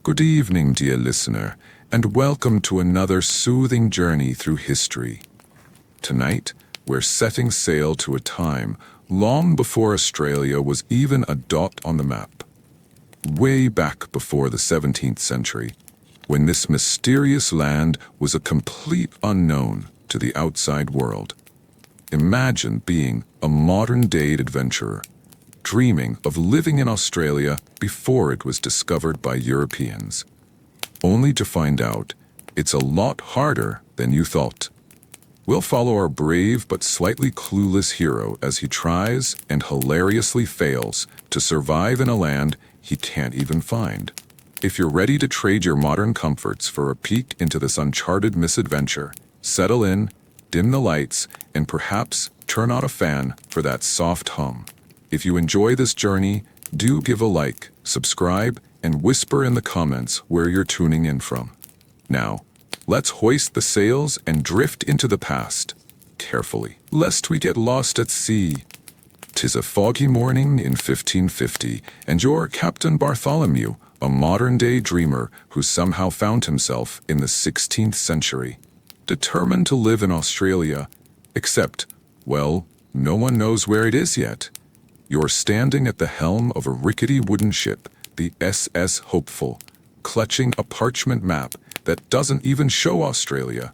Good evening, dear listener, and welcome to another soothing journey through history. Tonight, we're setting sail to a time long before Australia was even a dot on the map. Way back before the 17th century, when this mysterious land was a complete unknown to the outside world. Imagine being a modern-day adventurer, dreaming of living in Australia before it was discovered by Europeans, only to find out it's a lot harder than you thought. We'll follow our brave but slightly clueless hero as he tries and hilariously fails to survive in a land he can't even find. If you're ready to trade your modern comforts for a peek into this uncharted misadventure, settle in, dim the lights, and perhaps turn on a fan for that soft hum. If you enjoy this journey, do give a like, subscribe, and whisper in the comments where you're tuning in from. Now, let's hoist the sails and drift into the past, carefully, lest we get lost at sea. 'Tis a foggy morning in 1550, and you're Captain Bartholomew, a modern-day dreamer who somehow found himself in the 16th century, determined to live in Australia, except, well, no one knows where it is yet. You're standing at the helm of a rickety wooden ship, the SS Hopeful, clutching a parchment map that doesn't even show Australia.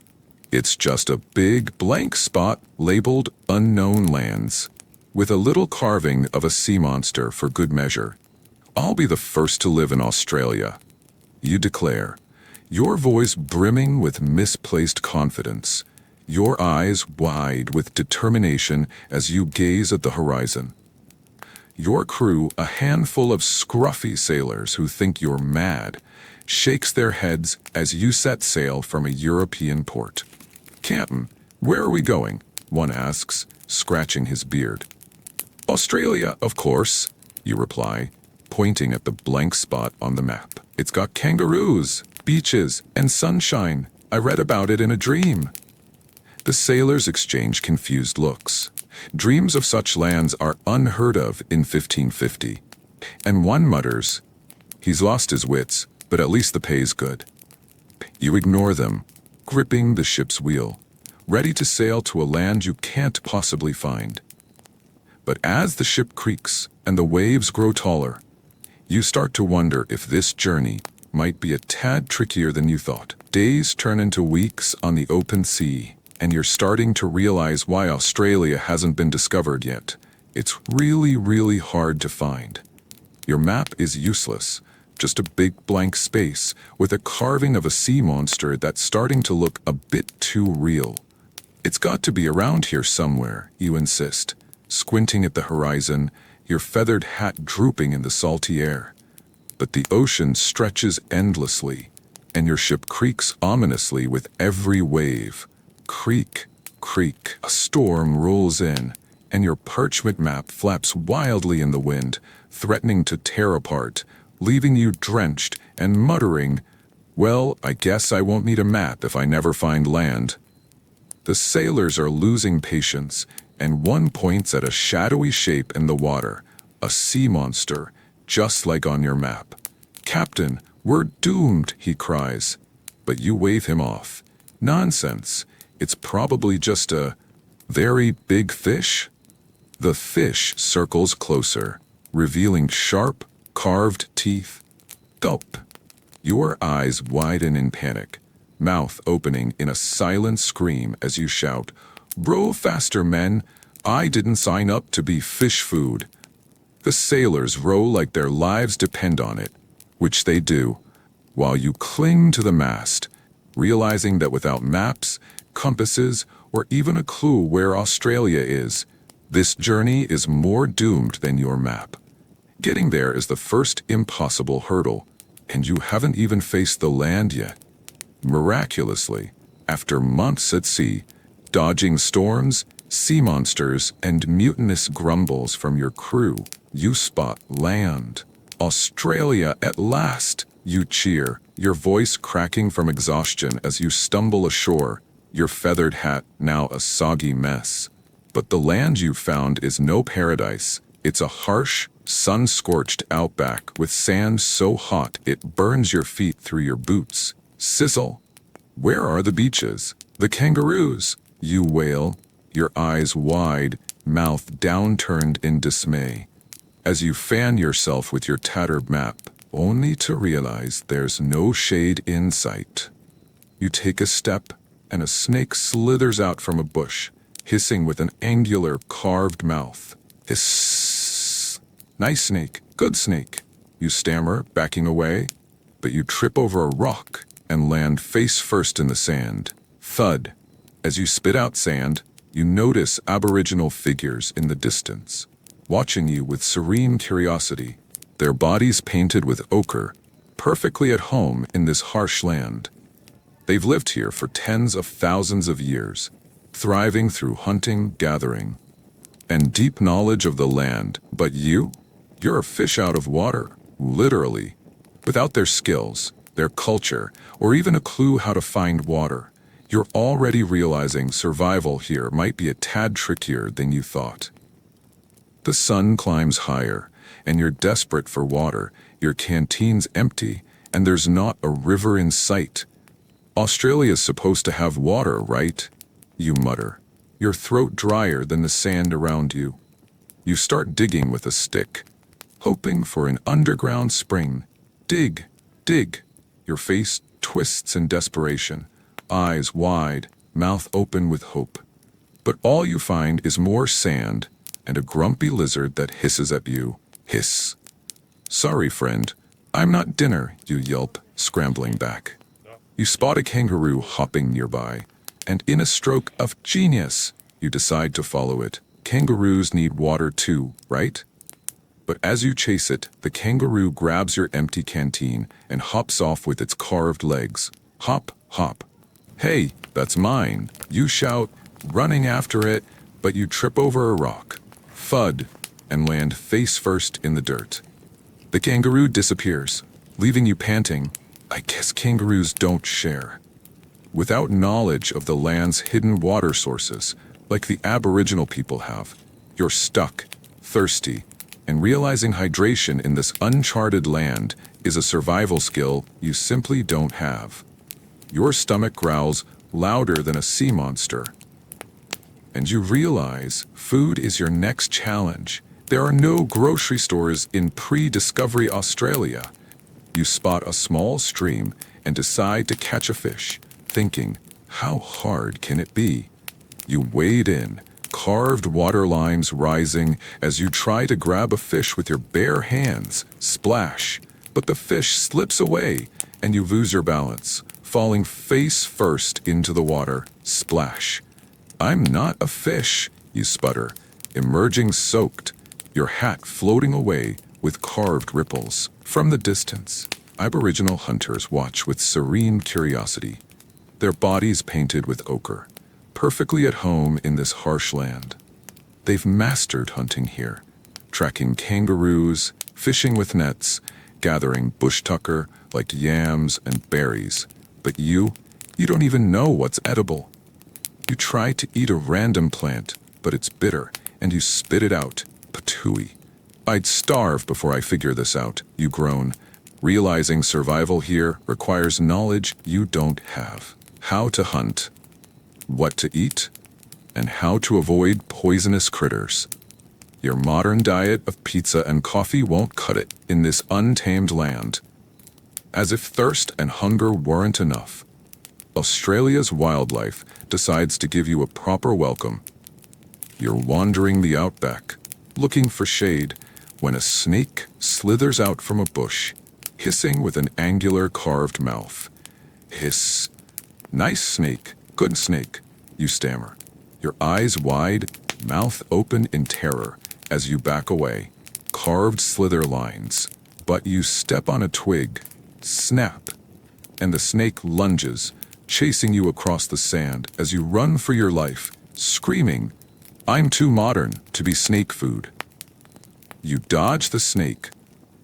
It's just a big blank spot labeled Unknown Lands, with a little carving of a sea monster for good measure. I'll be the first to live in Australia, you declare, your voice brimming with misplaced confidence, your eyes wide with determination as you gaze at the horizon. Your crew, a handful of scruffy sailors who think you're mad, shakes their heads as you set sail from a European port. "Captain, where are we going?" one asks, scratching his beard. "Australia, of course," you reply, pointing at the blank spot on the map. "It's got kangaroos, beaches, and sunshine. I read about it in a dream." The sailors exchange confused looks. Dreams of such lands are unheard of in 1550. And one mutters, "He's lost his wits, but at least the pay's good." You ignore them, gripping the ship's wheel, ready to sail to a land you can't possibly find. But as the ship creaks and the waves grow taller, you start to wonder if this journey might be a tad trickier than you thought. Days turn into weeks on the open sea, and you're starting to realize why Australia hasn't been discovered yet. It's really hard to find. Your map is useless, just a big blank space with a carving of a sea monster that's starting to look a bit too real. "It's got to be around here somewhere," you insist, squinting at the horizon, your feathered hat drooping in the salty air. But the ocean stretches endlessly, and your ship creaks ominously with every wave. Creak, creak. A storm rolls in, and your parchment map flaps wildly in the wind, threatening to tear apart, leaving you drenched and muttering, "Well, I guess I won't need a map if I never find land." The sailors are losing patience, and one points at a shadowy shape in the water, a sea monster, just like on your map. "Captain, we're doomed," he cries. But you wave him off. "Nonsense. It's probably just a very big fish." The fish circles closer, revealing sharp, carved teeth. Gulp. Your eyes widen in panic, mouth opening in a silent scream as you shout, "Row faster, men! I didn't sign up to be fish food." The sailors row like their lives depend on it, which they do, while you cling to the mast, realizing that without maps, compasses, or even a clue where Australia is, this journey is more doomed than your map. Getting there is the first impossible hurdle, and you haven't even faced the land yet. Miraculously, after months at sea, dodging storms, sea monsters, and mutinous grumbles from your crew, you spot land. "Australia at last!" you cheer, your voice cracking from exhaustion as you stumble ashore, your feathered hat now a soggy mess. But the land you found is no paradise. It's a harsh, sun-scorched outback with sand so hot it burns your feet through your boots. Sizzle. Where are the beaches? The kangaroos? You wail, your eyes wide, mouth downturned in dismay, as you fan yourself with your tattered map, only to realize there's no shade in sight. You take a step, and a snake slithers out from a bush, hissing with an angular, carved mouth. Hiss. Nice snake, good snake. You stammer, backing away, but you trip over a rock and land face first in the sand. Thud. As you spit out sand, you notice aboriginal figures in the distance, watching you with serene curiosity, their bodies painted with ochre, perfectly at home in this harsh land. They've lived here for tens of thousands of years, thriving through hunting, gathering, and deep knowledge of the land. But you're a fish out of water, literally. Without their skills, their culture, or even a clue how to find water, you're already realizing survival here might be a tad trickier than you thought. The sun climbs higher, and you're desperate for water. Your canteen's empty, and there's not a river in sight. Australia's supposed to have water, right? You mutter, your throat drier than the sand around you. You start digging with a stick, hoping for an underground spring. Dig, dig. Your face twists in desperation, eyes wide, mouth open with hope. But all you find is more sand and a grumpy lizard that hisses at you. Hiss. Sorry, friend, I'm not dinner, you yelp, scrambling back. You spot a kangaroo hopping nearby, and in a stroke of genius, you decide to follow it. Kangaroos need water too, right? But as you chase it, the kangaroo grabs your empty canteen and hops off with its carved legs. Hop, hop. Hey, that's mine, you shout, running after it, but you trip over a rock. Thud, and land face first in the dirt. The kangaroo disappears, leaving you panting. I guess kangaroos don't share. Without knowledge of the land's hidden water sources, like the Aboriginal people have, you're stuck, thirsty, and realizing hydration in this uncharted land is a survival skill you simply don't have. Your stomach growls louder than a sea monster. And you realize food is your next challenge. There are no grocery stores in pre-discovery Australia. You spot a small stream and decide to catch a fish, thinking, how hard can it be? You wade in, carved water lines rising as you try to grab a fish with your bare hands. Splash! But the fish slips away, and you lose your balance, falling face first into the water. Splash! I'm not a fish, you sputter, emerging soaked, your hat floating away with carved ripples. From the distance, Aboriginal hunters watch with serene curiosity, their bodies painted with ochre, perfectly at home in this harsh land. They've mastered hunting here, tracking kangaroos, fishing with nets, gathering bush tucker like yams and berries. But you don't even know what's edible. You try to eat a random plant, but it's bitter, and you spit it out. Patooey. I'd starve before I figure this out, you groan, realizing survival here requires knowledge you don't have. How to hunt, what to eat, and how to avoid poisonous critters. Your modern diet of pizza and coffee won't cut it in this untamed land. As if thirst and hunger weren't enough, Australia's wildlife decides to give you a proper welcome. You're wandering the outback, looking for shade, when a snake slithers out from a bush, hissing with an angular carved mouth. Hiss. Nice snake, good snake, you stammer, your eyes wide, mouth open in terror as you back away. Carved slither lines, but you step on a twig. Snap, and the snake lunges, chasing you across the sand as you run for your life, screaming, I'm too modern to be snake food. You dodge the snake,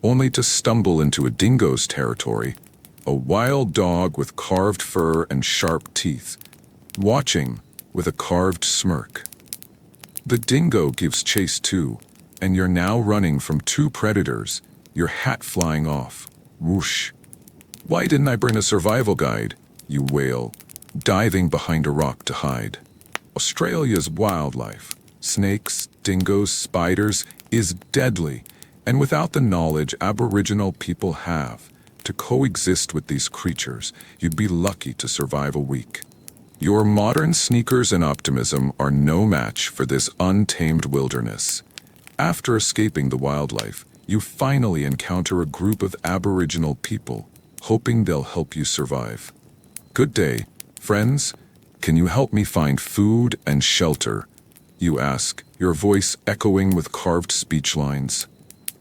only to stumble into a dingo's territory, a wild dog with carved fur and sharp teeth, watching with a carved smirk. The dingo gives chase too, and you're now running from two predators, your hat flying off. Whoosh. Why didn't I bring a survival guide? You wail, diving behind a rock to hide. Australia's wildlife, snakes, dingoes, spiders, is deadly, and without the knowledge Aboriginal people have to coexist with these creatures, you'd be lucky to survive a week. Your modern sneakers and optimism are no match for this untamed wilderness. After escaping the wildlife, you finally encounter a group of Aboriginal people, hoping they'll help you survive. Good day, friends. Can you help me find food and shelter? You ask, your voice echoing with carved speech lines.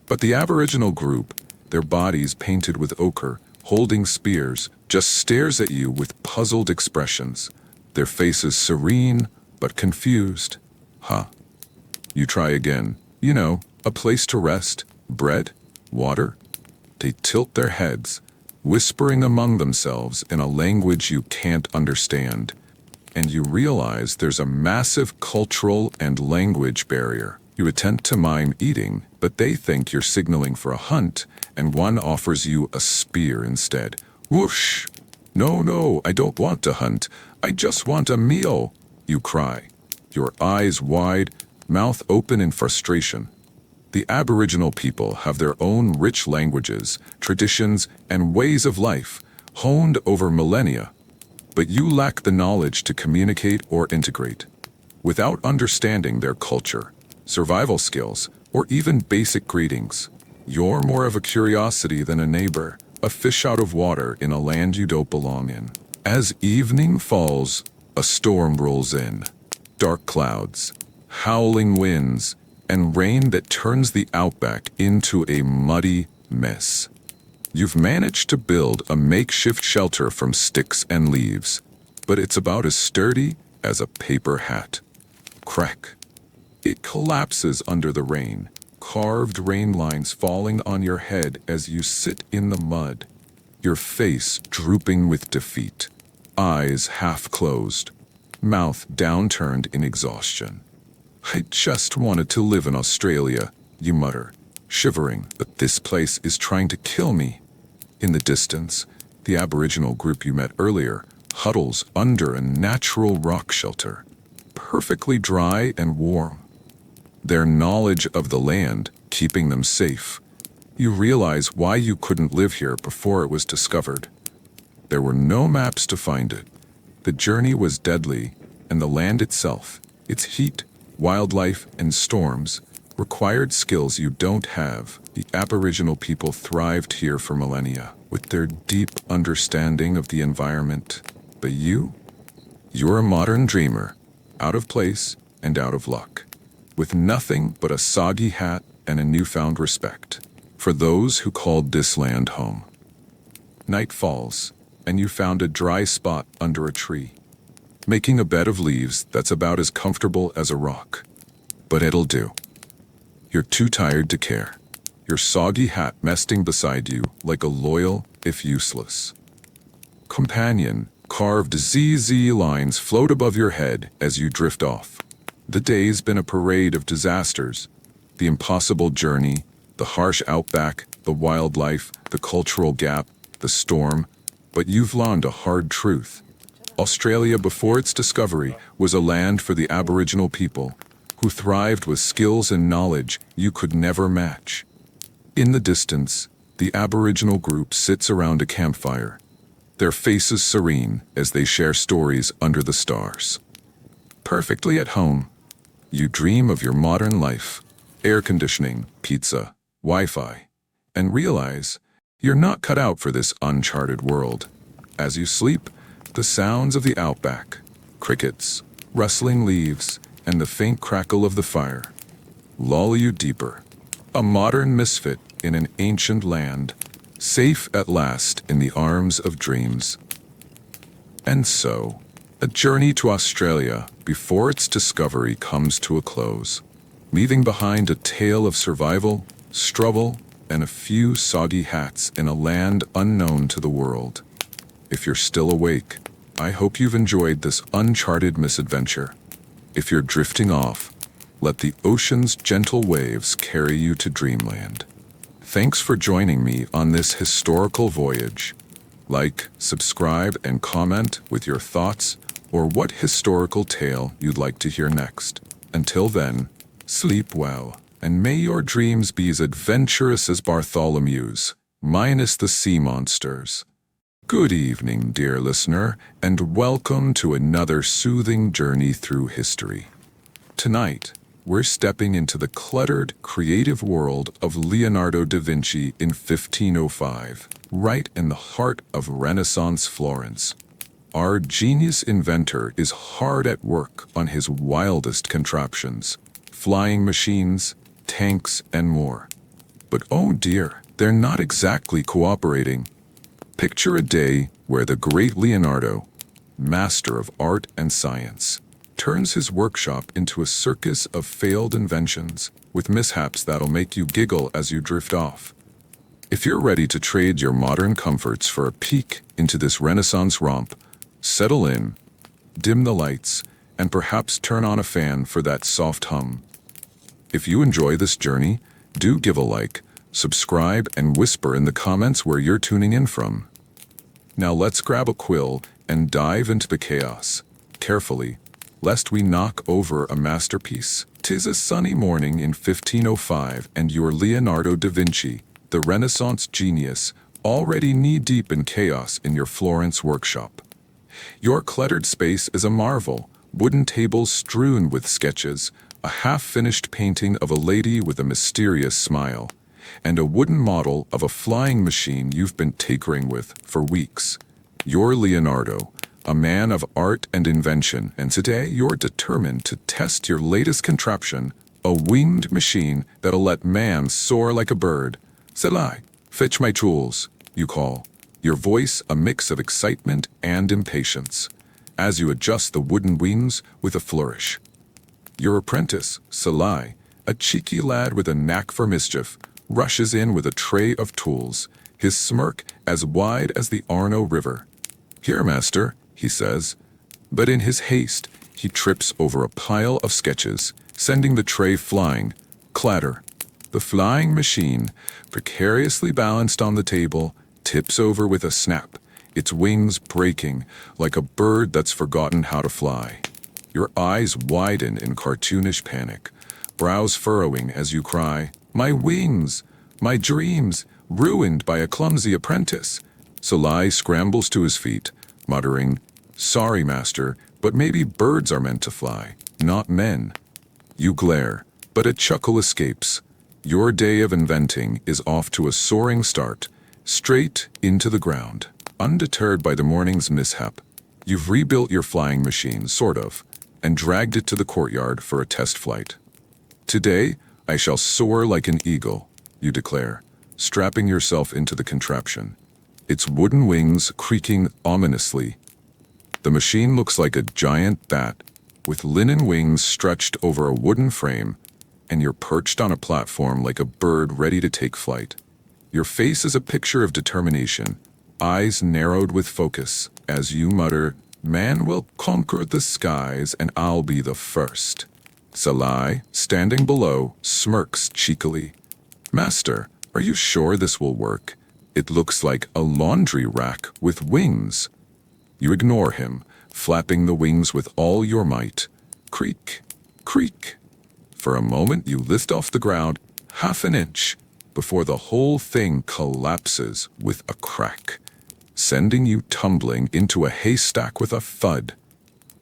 But the Aboriginal group, their bodies painted with ochre, holding spears, just stares at you with puzzled expressions, their faces serene but confused. Huh. You try again. You know, a place to rest, bread, water. They tilt their heads, whispering among themselves in a language you can't understand, and you realize there's a massive cultural and language barrier. You attempt to mime eating, but they think you're signaling for a hunt, and one offers you a spear instead. Whoosh! No, I don't want to hunt. I just want a meal, you cry, your eyes wide, mouth open in frustration. The Aboriginal people have their own rich languages, traditions, and ways of life, honed over millennia. But you lack the knowledge to communicate or integrate. Without understanding their culture, survival skills, or even basic greetings, you're more of a curiosity than a neighbor, a fish out of water in a land you don't belong in. As evening falls, a storm rolls in. Dark clouds, howling winds, and rain that turns the outback into a muddy mess. You've managed to build a makeshift shelter from sticks and leaves, but it's about as sturdy as a paper hat. Crack. It collapses under the rain, carved rain lines falling on your head as you sit in the mud, your face drooping with defeat, eyes half closed, mouth downturned in exhaustion. I just wanted to live in Australia, you mutter, shivering, but this place is trying to kill me. In the distance, the Aboriginal group you met earlier huddles under a natural rock shelter, perfectly dry and warm. Their knowledge of the land keeping them safe. You realize why you couldn't live here before it was discovered. There were no maps to find it. The journey was deadly, and the land itself, its heat, wildlife, and storms, required skills you don't have. The Aboriginal people thrived here for millennia, with their deep understanding of the environment. But you're a modern dreamer, out of place and out of luck, with nothing but a soggy hat and a newfound respect for those who called this land home. Night falls, and you found a dry spot under a tree, making a bed of leaves that's about as comfortable as a rock. But it'll do. You're too tired to care, your soggy hat nesting beside you like a loyal, if useless, companion. Carved ZZ lines float above your head as you drift off. The day's been a parade of disasters. The impossible journey, the harsh outback, the wildlife, the cultural gap, the storm. But you've learned a hard truth. Australia before its discovery was a land for the Aboriginal people, who thrived with skills and knowledge you could never match. In the distance, the Aboriginal group sits around a campfire, their faces serene as they share stories under the stars. Perfectly at home, you dream of your modern life, air conditioning, pizza, Wi-Fi, and realize you're not cut out for this uncharted world. As you sleep, the sounds of the outback, crickets, rustling leaves, and the faint crackle of the fire lull you deeper. A modern misfit in an ancient land, safe at last in the arms of dreams. And so, a journey to Australia before its discovery comes to a close, leaving behind a tale of survival, struggle, and a few soggy hats in a land unknown to the world. If you're still awake, I hope you've enjoyed this uncharted misadventure. If you're drifting off, Let the ocean's gentle waves carry you to dreamland. Thanks for joining me on this historical voyage. Like, subscribe, and comment with your thoughts or what historical tale you'd like to hear next. Until then, sleep well, and may your dreams be as adventurous as Bartholomew's, minus the sea monsters. Good evening, dear listener, and welcome to another soothing journey through history. Tonight, we're stepping into the cluttered, creative world of Leonardo da Vinci in 1505, right in the heart of Renaissance Florence. Our genius inventor is hard at work on his wildest contraptions, flying machines, tanks, and more. But oh dear, they're not exactly cooperating. Picture a day where the great Leonardo, master of art and science, turns his workshop into a circus of failed inventions with mishaps that'll make you giggle as you drift off. If you're ready to trade your modern comforts for a peek into this Renaissance romp, settle in, dim the lights, and perhaps turn on a fan for that soft hum. If you enjoy this journey, do give a like, subscribe, and whisper in the comments where you're tuning in from. Now let's grab a quill and dive into the chaos, carefully, lest we knock over a masterpiece. 'Tis a sunny morning in 1505, and your Leonardo da Vinci, the Renaissance genius, already knee-deep in chaos in your Florence workshop. Your cluttered space is a marvel, wooden tables strewn with sketches, a half-finished painting of a lady with a mysterious smile, and a wooden model of a flying machine you've been tinkering with for weeks. You're Leonardo, a man of art and invention, and today you're determined to test your latest contraption, a winged machine that'll let man soar like a bird. Salai, fetch my tools, you call, your voice a mix of excitement and impatience, as you adjust the wooden wings with a flourish. Your apprentice, Salai, a cheeky lad with a knack for mischief, rushes in with a tray of tools, his smirk as wide as the Arno River. Here, master, he says, but in his haste, he trips over a pile of sketches, sending the tray flying. Clatter. The flying machine, precariously balanced on the table, tips over with a snap, its wings breaking like a bird that's forgotten how to fly. Your eyes widen in cartoonish panic, brows furrowing as you cry, "My wings! My dreams! Ruined by a clumsy apprentice!" Salai scrambles to his feet, muttering, "Sorry, master, but maybe birds are meant to fly, not men." You glare, but a chuckle escapes. Your day of inventing is off to a soaring start, straight into the ground. Undeterred by the morning's mishap, you've rebuilt your flying machine, sort of, and dragged it to the courtyard for a test flight. "Today, I shall soar like an eagle," you declare, strapping yourself into the contraption, its wooden wings creaking ominously. The machine looks like a giant bat, with linen wings stretched over a wooden frame, and you're perched on a platform like a bird ready to take flight. Your face is a picture of determination, eyes narrowed with focus, as you mutter, "Man will conquer the skies, and I'll be the first." Salai, standing below, smirks cheekily. "Master, are you sure this will work? It looks like a laundry rack with wings." You ignore him, flapping the wings with all your might. Creak, creak. For a moment you lift off the ground half an inch before the whole thing collapses with a crack, sending you tumbling into a haystack with a thud.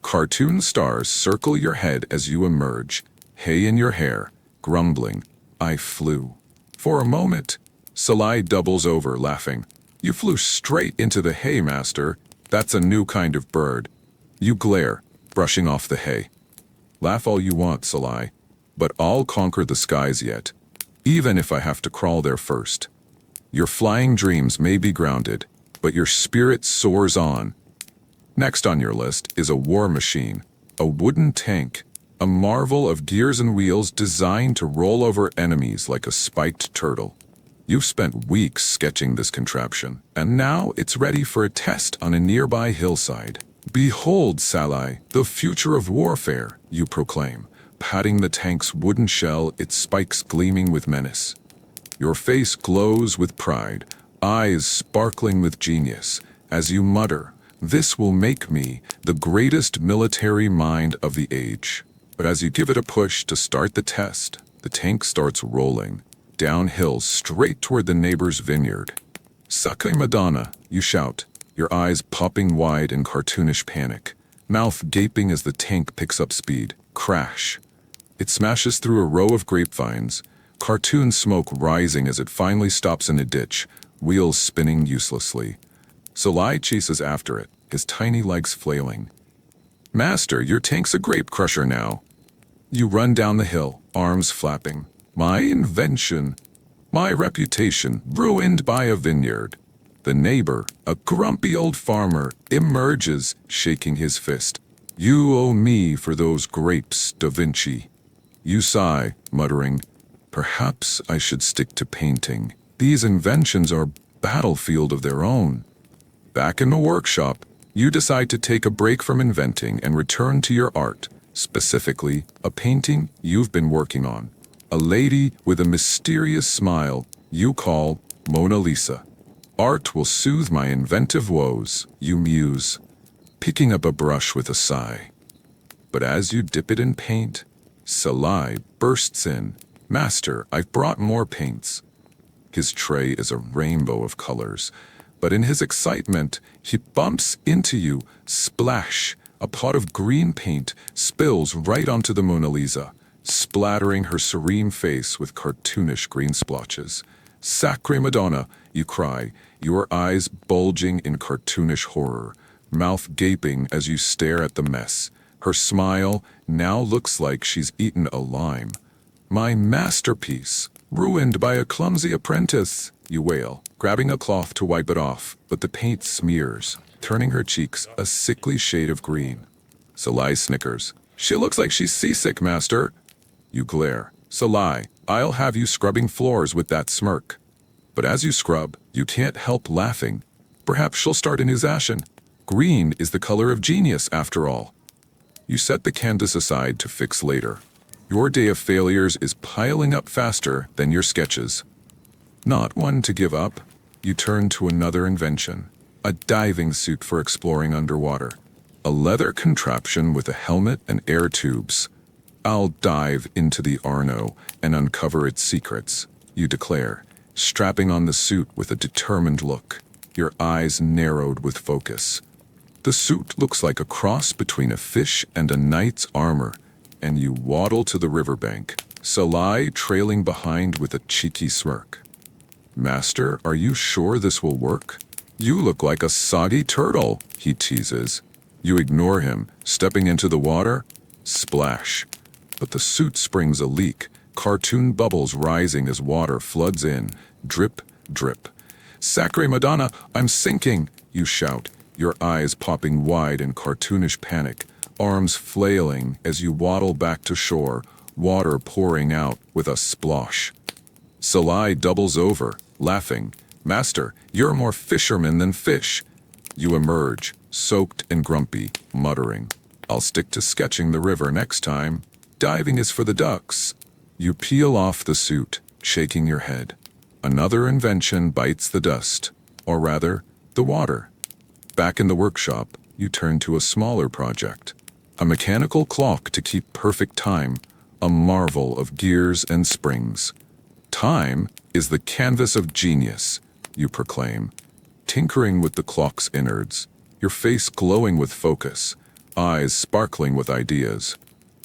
Cartoon stars circle your head as you emerge, hay in your hair, grumbling, "I flew." For a moment, Salai doubles over, laughing. "You flew straight into the hay, master. That's a new kind of bird." You glare, brushing off the hay. "Laugh all you want, Salai, but I'll conquer the skies yet, even if I have to crawl there first. Your flying dreams may be grounded, but your spirit soars on." Next on your list is a war machine, a wooden tank, a marvel of gears and wheels designed to roll over enemies like a spiked turtle. You've spent weeks sketching this contraption, and now it's ready for a test on a nearby hillside. "Behold, Salai, the future of warfare," you proclaim, patting the tank's wooden shell, its spikes gleaming with menace. Your face glows with pride, eyes sparkling with genius, as you mutter, "This will make me the greatest military mind of the age." But as you give it a push to start the test, the tank starts rolling, downhill straight toward the neighbor's vineyard. "Sacre Madonna," you shout, your eyes popping wide in cartoonish panic, mouth gaping as the tank picks up speed. Crash! It smashes through a row of grapevines, cartoon smoke rising as it finally stops in a ditch, wheels spinning uselessly. Salai chases after it, his tiny legs flailing. "Master, your tank's a grape crusher now." You run down the hill, arms flapping. "My invention, my reputation ruined by a vineyard." The neighbor, a grumpy old farmer, emerges, shaking his fist. "You owe me for those grapes, Da Vinci." You sigh, muttering, "Perhaps I should stick to painting. These inventions are a battlefield of their own." Back in the workshop, you decide to take a break from inventing and return to your art, specifically a painting you've been working on. A lady with a mysterious smile you call Mona Lisa. "Art will soothe my inventive woes," you muse, picking up a brush with a sigh. But as you dip it in paint, Salai bursts in. "Master, I've brought more paints." His tray is a rainbow of colors, but in his excitement, he bumps into you. Splash! A pot of green paint spills right onto the Mona Lisa, splattering her serene face with cartoonish green splotches. "Sacre Madonna," you cry, your eyes bulging in cartoonish horror, mouth gaping as you stare at the mess. Her smile now looks like she's eaten a lime. "My masterpiece, ruined by a clumsy apprentice," you wail, grabbing a cloth to wipe it off, but the paint smears, turning her cheeks a sickly shade of green. Salai snickers. "She looks like she's seasick, master." You glare. "Salai, I'll have you scrubbing floors with that smirk." But as you scrub, you can't help laughing. Perhaps she'll start a new fashion. Green is the color of genius, after all. You set the canvas aside to fix later. Your day of failures is piling up faster than your sketches. Not one to give up, you turn to another invention. A diving suit for exploring underwater. A leather contraption with a helmet and air tubes. "I'll dive into the Arno and uncover its secrets," you declare, strapping on the suit with a determined look, your eyes narrowed with focus. The suit looks like a cross between a fish and a knight's armor, and you waddle to the riverbank, Salai trailing behind with a cheeky smirk. "Master, are you sure this will work? You look like a soggy turtle," he teases. You ignore him, stepping into the water. Splash! But the suit springs a leak, cartoon bubbles rising as water floods in. Drip, drip. "Sacre Madonna, I'm sinking!" you shout, your eyes popping wide in cartoonish panic, arms flailing as you waddle back to shore, water pouring out with a splosh. Salai doubles over, laughing. "Master, you're more fisherman than fish." You emerge, soaked and grumpy, muttering, "I'll stick to sketching the river next time. Diving is for the ducks." You peel off the suit, shaking your head. Another invention bites the dust, or rather, the water. Back in the workshop, you turn to a smaller project. A mechanical clock to keep perfect time, a marvel of gears and springs. "Time is the canvas of genius," you proclaim, tinkering with the clock's innards, your face glowing with focus, eyes sparkling with ideas.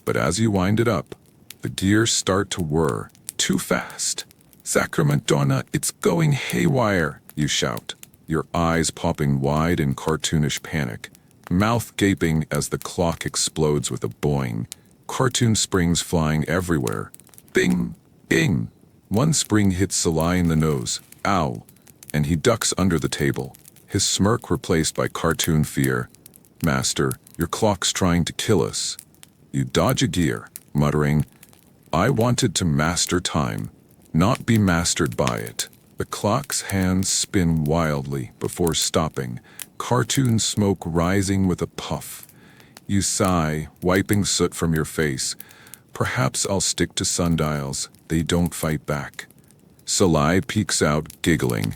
But as you wind it up, the gears start to whir, too fast. "Sacre Madonna, it's going haywire," you shout, your eyes popping wide in cartoonish panic, mouth gaping as the clock explodes with a boing, cartoon springs flying everywhere. Bing! Bing! One spring hits Salai in the nose. Ow! And he ducks under the table, his smirk replaced by cartoon fear. "Master, your clock's trying to kill us." You dodge a gear, muttering, "I wanted to master time, not be mastered by it." The clock's hands spin wildly before stopping, cartoon smoke rising with a puff. You sigh, wiping soot from your face. Perhaps I'll stick to sundials. They don't fight back. Salai peeks out, giggling.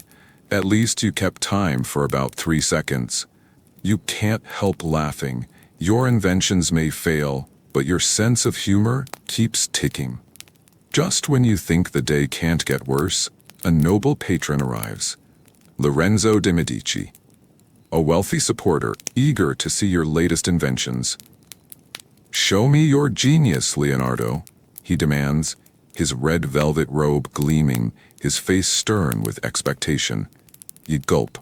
At least you kept time for about 3 seconds. You can't help laughing. Your inventions may fail, but your sense of humor keeps ticking. Just when you think the day can't get worse, a noble patron arrives. Lorenzo de' Medici, a wealthy supporter eager to see your latest inventions. "Show me your genius, Leonardo," he demands, his red velvet robe gleaming, his face stern with expectation. You gulp,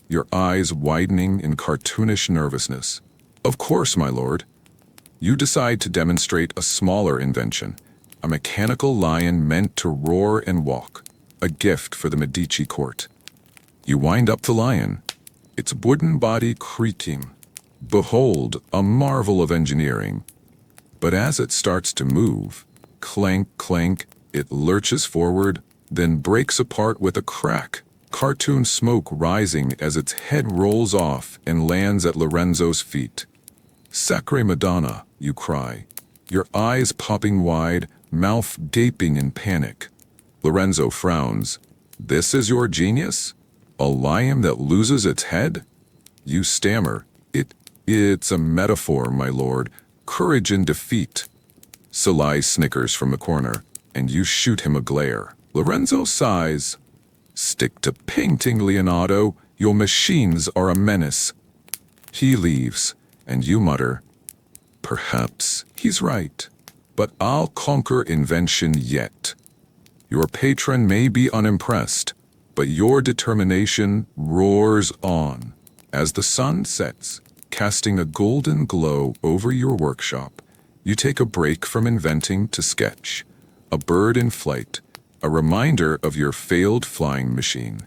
your eyes widening in cartoonish nervousness. "Of course, my lord." You decide to demonstrate a smaller invention, a mechanical lion meant to roar and walk, a gift for the Medici court. You wind up the lion, its wooden body creaking. Behold, a marvel of engineering. But as it starts to move, clank, clank, it lurches forward, then breaks apart with a crack, cartoon smoke rising as its head rolls off and lands at Lorenzo's feet. "Sacre Madonna," you cry, your eyes popping wide, mouth gaping in panic. Lorenzo frowns. "This is your genius? A lion that loses its head?" You stammer. It's a metaphor, my lord. Courage in defeat." Salai snickers from the corner, and you shoot him a glare. Lorenzo sighs. "Stick to painting, Leonardo. Your machines are a menace." He leaves, and you mutter, "Perhaps he's right, but I'll conquer invention yet." Your patron may be unimpressed, but your determination roars on. As the sun sets, casting a golden glow over your workshop, you take a break from inventing to sketch. A bird in flight, a reminder of your failed flying machine.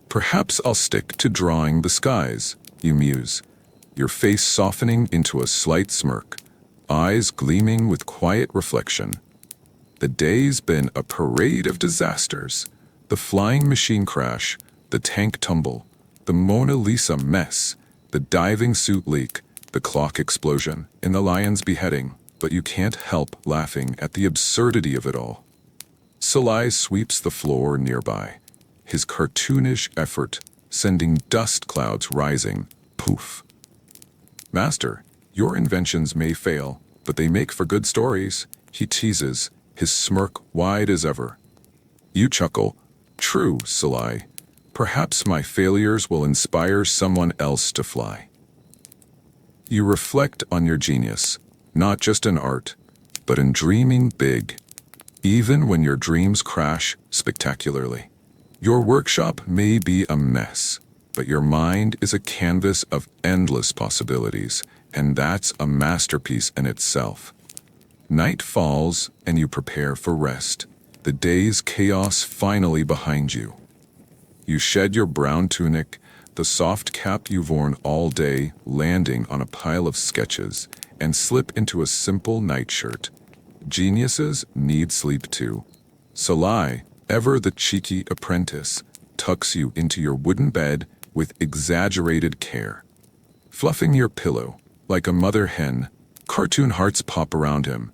"Perhaps I'll stick to drawing the skies," you muse, your face softening into a slight smirk, eyes gleaming with quiet reflection. The day's been a parade of disasters. The flying machine crash, the tank tumble, the Mona Lisa mess, the diving suit leak, the clock explosion, and the lion's beheading, but you can't help laughing at the absurdity of it all. Salai sweeps the floor nearby, his cartoonish effort sending dust clouds rising. Poof. "Master, your inventions may fail, but they make for good stories," he teases, his smirk wide as ever. You chuckle. "True, Salai. Perhaps my failures will inspire someone else to fly." You reflect on your genius, not just in art, but in dreaming big, even when your dreams crash spectacularly. Your workshop may be a mess, but your mind is a canvas of endless possibilities, and that's a masterpiece in itself. Night falls, and you prepare for rest, the day's chaos finally behind you. You shed your brown tunic, the soft cap you've worn all day landing on a pile of sketches, and slip into a simple nightshirt. Geniuses need sleep too. Salai, ever the cheeky apprentice, tucks you into your wooden bed with exaggerated care. Fluffing your pillow, like a mother hen, cartoon hearts pop around him.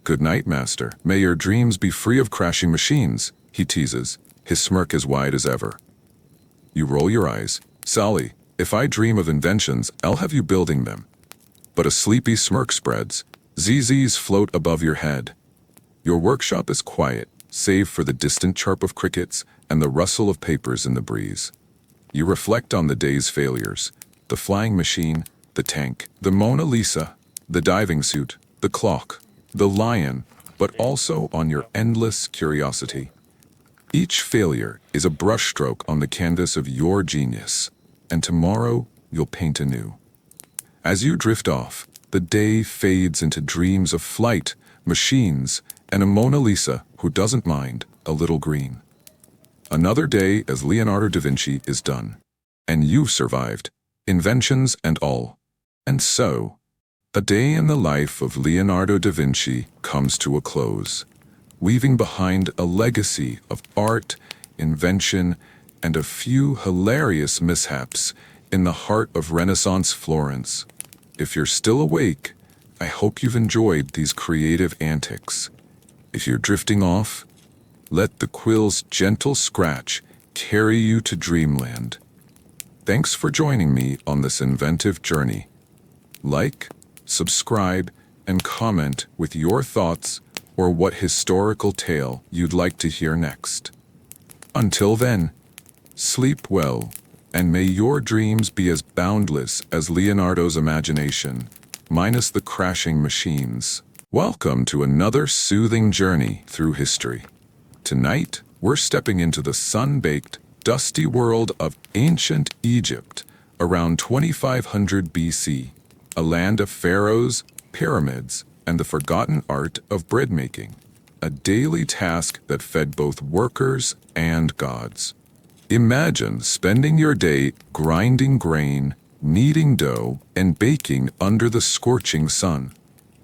"Good night, master. May your dreams be free of crashing machines," he teases, his smirk as wide as ever. You roll your eyes. "Sally, if I dream of inventions, I'll have you building them." But a sleepy smirk spreads. ZZs float above your head. Your workshop is quiet, save for the distant chirp of crickets and the rustle of papers in the breeze. You reflect on the day's failures, the flying machine, the tank, the Mona Lisa, the diving suit, the clock, the lion, but also on your endless curiosity. Each failure is a brushstroke on the canvas of your genius, and tomorrow you'll paint anew. As you drift off, the day fades into dreams of flight, machines, and a Mona Lisa who doesn't mind a little green. Another day as Leonardo da Vinci is done, and you've survived, inventions and all. And so, a day in the life of Leonardo da Vinci comes to a close, leaving behind a legacy of art, invention, and a few hilarious mishaps in the heart of Renaissance Florence. If you're still awake, I hope you've enjoyed these creative antics. If you're drifting off, let the quill's gentle scratch carry you to dreamland. Thanks for joining me on this inventive journey. Like, subscribe, and comment with your thoughts or what historical tale you'd like to hear next. Until then, sleep well, and may your dreams be as boundless as Leonardo's imagination, minus the crashing machines. Welcome to another soothing journey through history. Tonight, we're stepping into the sun-baked, dusty world of ancient Egypt, around 2500 BC, a land of pharaohs, pyramids, and the forgotten art of bread making, a daily task that fed both workers and gods. Imagine spending your day grinding grain, kneading dough, and baking under the scorching sun,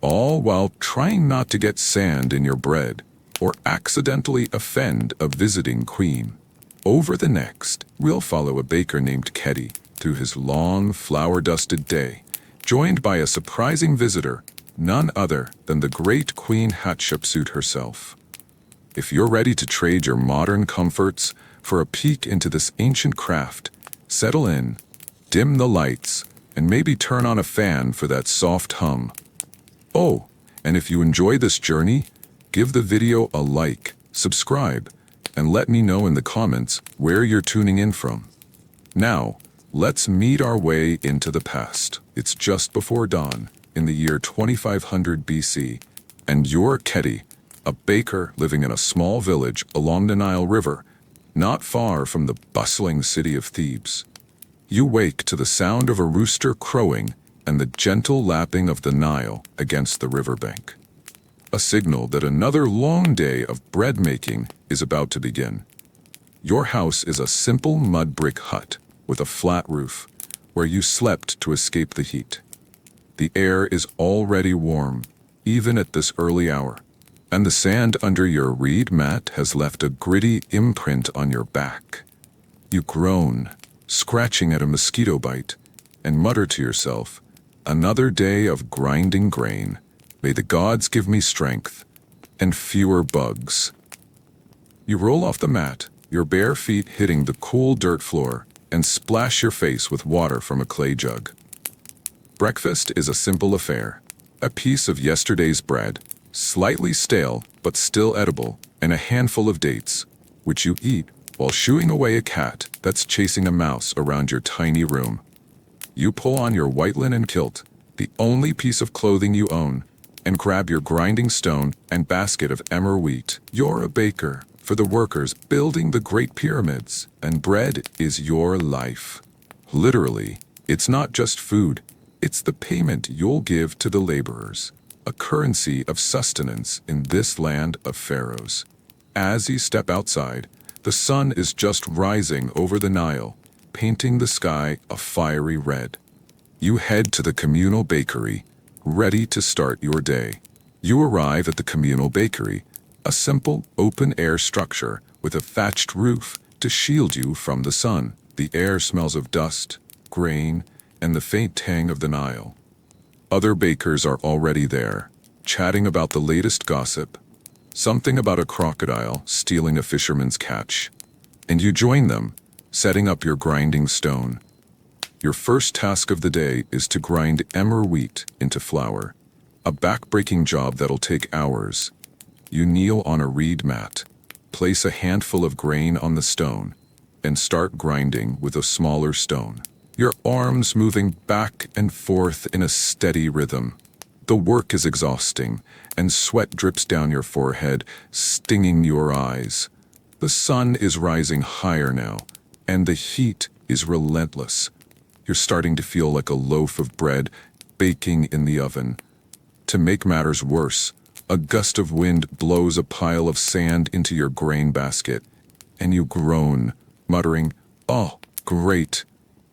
all while trying not to get sand in your bread or accidentally offend a visiting queen. Over the next, we'll follow a baker named Kedi through his long, flour-dusted day, joined by a surprising visitor, none other than the great Queen Hatshepsut herself. If you're ready to trade your modern comforts for a peek into this ancient craft, settle in, dim the lights, and maybe turn on a fan for that soft hum. Oh, and if you enjoy this journey, give the video a like, subscribe, and let me know in the comments where you're tuning in from. Now, let's meet our way into the past. It's just before dawn, in the year 2500 BC, and you're Kedi, a baker living in a small village along the Nile River, not far from the bustling city of Thebes. You wake to the sound of a rooster crowing and the gentle lapping of the Nile against the riverbank, a signal that another long day of bread making is about to begin. Your house is a simple mud brick hut with a flat roof, where you slept to escape the heat. The air is already warm, even at this early hour, and the sand under your reed mat has left a gritty imprint on your back. You groan, scratching at a mosquito bite, and mutter to yourself, "Another day of grinding grain. May the gods give me strength and fewer bugs." You roll off the mat, your bare feet hitting the cool dirt floor, and splash your face with water from a clay jug. Breakfast is a simple affair. A piece of yesterday's bread, slightly stale but still edible, and a handful of dates, which you eat while shooing away a cat that's chasing a mouse around your tiny room. You pull on your white linen kilt, the only piece of clothing you own, and grab your grinding stone and basket of emmer wheat. You're a baker for the workers building the Great Pyramids, and bread is your life. Literally, it's not just food, it's the payment you'll give to the laborers, a currency of sustenance in this land of pharaohs. As you step outside, the sun is just rising over the Nile, painting the sky a fiery red. You head to the communal bakery, ready to start your day. You arrive at the communal bakery, a simple, open-air structure with a thatched roof to shield you from the sun. The air smells of dust, grain, and the faint tang of the Nile. Other bakers are already there, chatting about the latest gossip, something about a crocodile stealing a fisherman's catch. And you join them, setting up your grinding stone. Your first task of the day is to grind emmer wheat into flour, a back-breaking job that'll take hours. You kneel on a reed mat, place a handful of grain on the stone, and start grinding with a smaller stone, your arms moving back and forth in a steady rhythm. The work is exhausting, and sweat drips down your forehead, stinging your eyes. The sun is rising higher now, and the heat is relentless. You're starting to feel like a loaf of bread baking in the oven. To make matters worse, a gust of wind blows a pile of sand into your grain basket, and you groan, muttering, "Oh, great!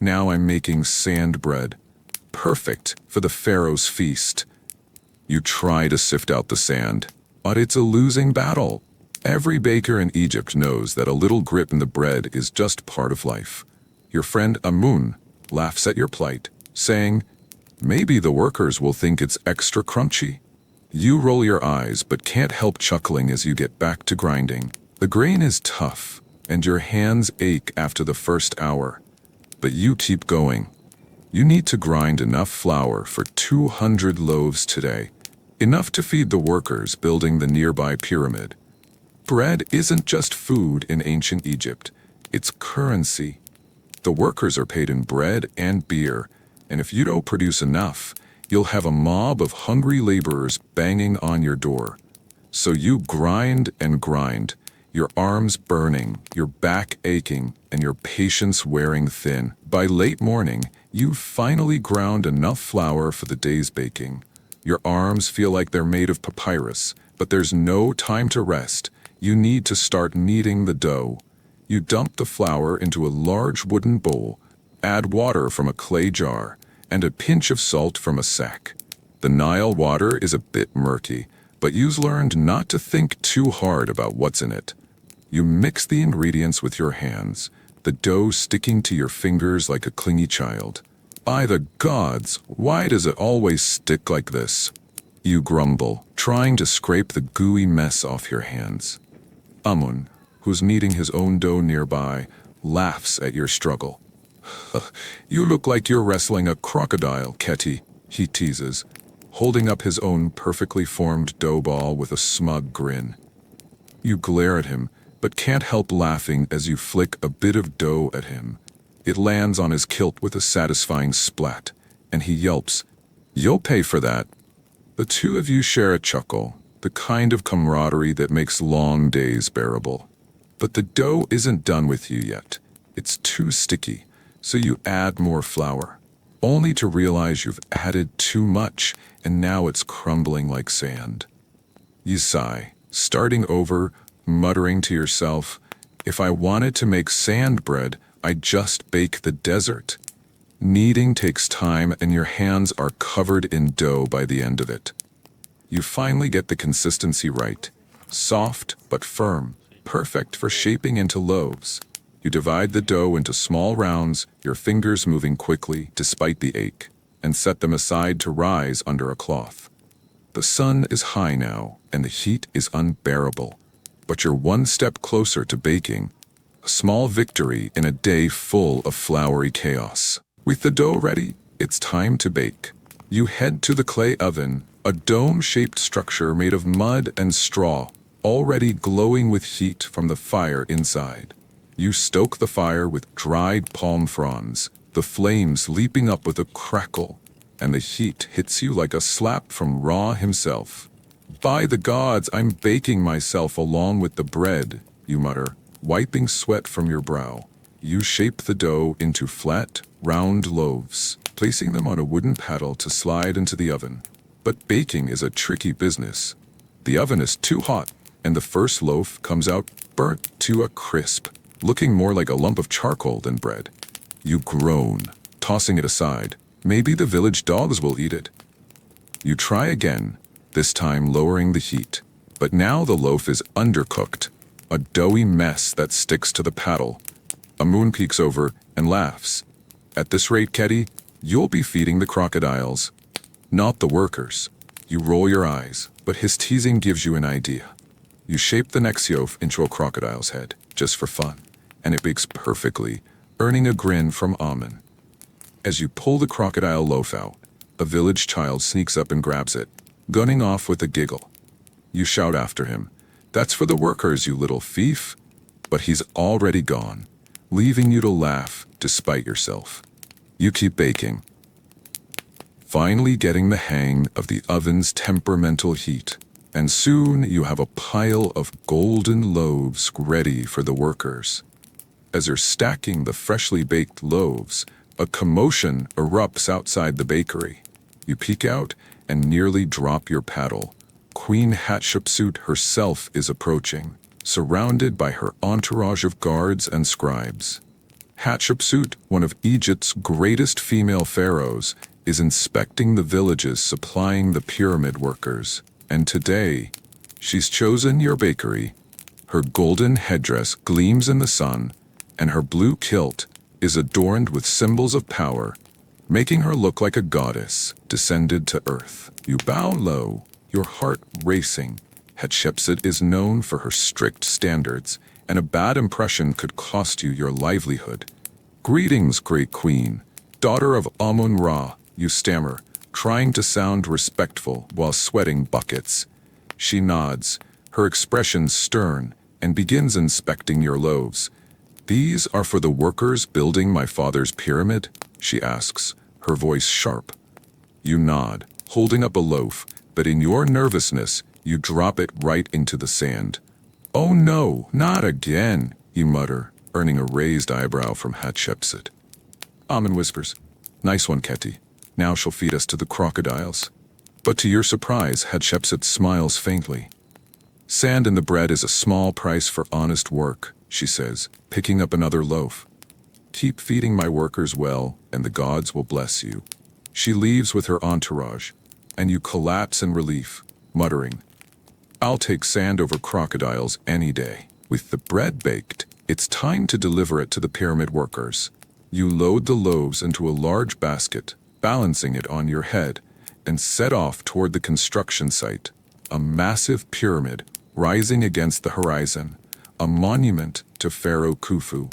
Now I'm making sand bread. Perfect for the pharaoh's feast." You try to sift out the sand, but it's a losing battle. Every baker in Egypt knows that a little grit in the bread is just part of life. Your friend Amun laughs at your plight, saying, Maybe the workers will think it's extra crunchy. You roll your eyes but can't help chuckling as you get back to grinding. The grain is tough, and your hands ache after the first hour. But you keep going. You need to grind enough flour for 200 loaves today, enough to feed the workers building the nearby pyramid. Bread isn't just food in ancient Egypt, it's currency. The workers are paid in bread and beer, and if you don't produce enough, you'll have a mob of hungry laborers banging on your door. So you grind and grind, your arms burning, your back aching, and your patience wearing thin. By late morning, you've finally ground enough flour for the day's baking. Your arms feel like they're made of papyrus, but there's no time to rest. You need to start kneading the dough. You dump the flour into a large wooden bowl, add water from a clay jar, and a pinch of salt from a sack. The Nile water is a bit murky, but you've learned not to think too hard about what's in it. You mix the ingredients with your hands, the dough sticking to your fingers like a clingy child. By the gods, why does it always stick like this? You grumble, trying to scrape the gooey mess off your hands. Amun, who's kneading his own dough nearby, laughs at your struggle. You look like you're wrestling a crocodile, Keti, he teases, holding up his own perfectly formed dough ball with a smug grin. You glare at him, but can't help laughing as you flick a bit of dough at him. It lands on his kilt with a satisfying splat, and he yelps, "You'll pay for that." The two of you share a chuckle, the kind of camaraderie that makes long days bearable. But the dough isn't done with you yet. It's too sticky, so you add more flour, only to realize you've added too much, and now it's crumbling like sand. You sigh, starting over, muttering to yourself, "If I wanted to make sand bread, I'd just bake the desert." Kneading takes time and your hands are covered in dough by the end of it. You finally get the consistency right. Soft but firm, perfect for shaping into loaves. You divide the dough into small rounds, your fingers moving quickly despite the ache, and set them aside to rise under a cloth. The sun is high now, and the heat is unbearable. But you're one step closer to baking. A small victory in a day full of floury chaos. With the dough ready, it's time to bake. You head to the clay oven, a dome-shaped structure made of mud and straw, already glowing with heat from the fire inside. You stoke the fire with dried palm fronds, the flames leaping up with a crackle, and the heat hits you like a slap from Ra himself. "By the gods, I'm baking myself along with the bread," you mutter, wiping sweat from your brow. You shape the dough into flat, round loaves, placing them on a wooden paddle to slide into the oven. But baking is a tricky business. The oven is too hot, and the first loaf comes out burnt to a crisp, looking more like a lump of charcoal than bread. You groan, tossing it aside. Maybe the village dogs will eat it. You try again, this time lowering the heat. But now the loaf is undercooked, a doughy mess that sticks to the paddle. Amun peeks over and laughs. "At this rate, Keti, you'll be feeding the crocodiles, not the workers." You roll your eyes, but his teasing gives you an idea. You shape the next loaf into a crocodile's head, just for fun, and it bakes perfectly, earning a grin from Amun. As you pull the crocodile loaf out, a village child sneaks up and grabs it, gunning off with a giggle. You shout after him, "That's for the workers, you little thief." But he's already gone, leaving you to laugh despite yourself. You keep baking, finally getting the hang of the oven's temperamental heat, and soon you have a pile of golden loaves ready for the workers. As you're stacking the freshly baked loaves, a commotion erupts outside the bakery. You peek out and nearly drop your paddle. Queen Hatshepsut herself is approaching, surrounded by her entourage of guards and scribes. Hatshepsut, one of Egypt's greatest female pharaohs, is inspecting the villages supplying the pyramid workers. And today, she's chosen your bakery. Her golden headdress gleams in the sun, and her blue kilt is adorned with symbols of power. making her look like a goddess descended to earth. You bow low, your heart racing. Hatshepsut is known for her strict standards, and a bad impression could cost you your livelihood. Greetings, great queen, daughter of Amun-Ra, you stammer, trying to sound respectful while sweating buckets. She nods, her expression stern, and begins inspecting your loaves. These are for the workers building my father's pyramid? She asks, her voice sharp. You nod, holding up a loaf, but in your nervousness, you drop it right into the sand. Oh no, not again, you mutter, earning a raised eyebrow from Hatshepsut. Amun whispers, nice one, Keti. Now she'll feed us to the crocodiles. But to your surprise, Hatshepsut smiles faintly. Sand in the bread is a small price for honest work, she says, picking up another loaf. Keep feeding my workers well, and the gods will bless you. She leaves with her entourage, and you collapse in relief, muttering, I'll take sand over crocodiles any day. With the bread baked, it's time to deliver it to the pyramid workers. You load the loaves into a large basket, balancing it on your head, and set off toward the construction site, a massive pyramid rising against the horizon, a monument to Pharaoh Khufu.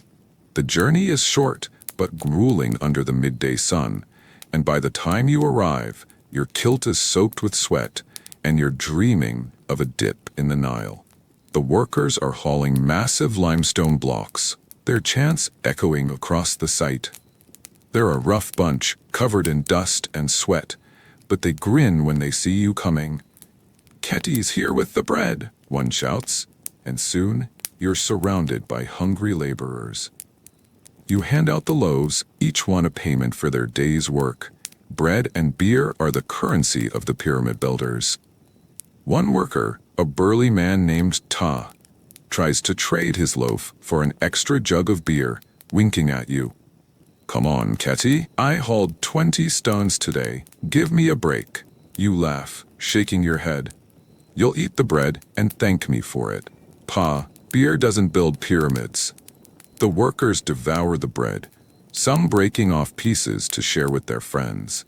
The journey is short, but grueling under the midday sun, and by the time you arrive, your kilt is soaked with sweat, and you're dreaming of a dip in the Nile. The workers are hauling massive limestone blocks, their chants echoing across the site. They're a rough bunch, covered in dust and sweat, but they grin when they see you coming. Keti's here with the bread, one shouts, and soon you're surrounded by hungry laborers. You hand out the loaves, each one a payment for their day's work. Bread and beer are the currency of the pyramid builders. One worker, a burly man named Ta, tries to trade his loaf for an extra jug of beer, winking at you. Come on, Keti, I hauled 20 stones today. Give me a break. You laugh, shaking your head. You'll eat the bread and thank me for it. Pa, beer doesn't build pyramids. The workers devour the bread, some breaking off pieces to share with their friends.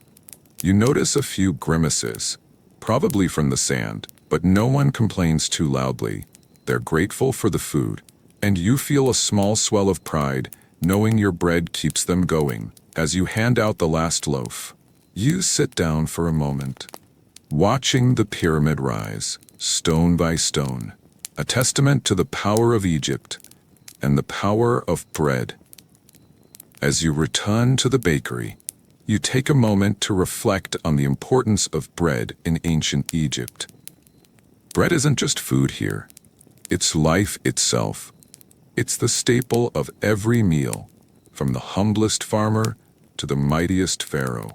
You notice a few grimaces, probably from the sand, but no one complains too loudly. They're grateful for the food, and you feel a small swell of pride knowing your bread keeps them going. As you hand out the last loaf, you sit down for a moment, watching the pyramid rise, stone by stone, a testament to the power of Egypt and the power of bread. As you return to the bakery, you take a moment to reflect on the importance of bread in ancient Egypt. Bread isn't just food here. It's life itself. It's the staple of every meal, from the humblest farmer to the mightiest pharaoh.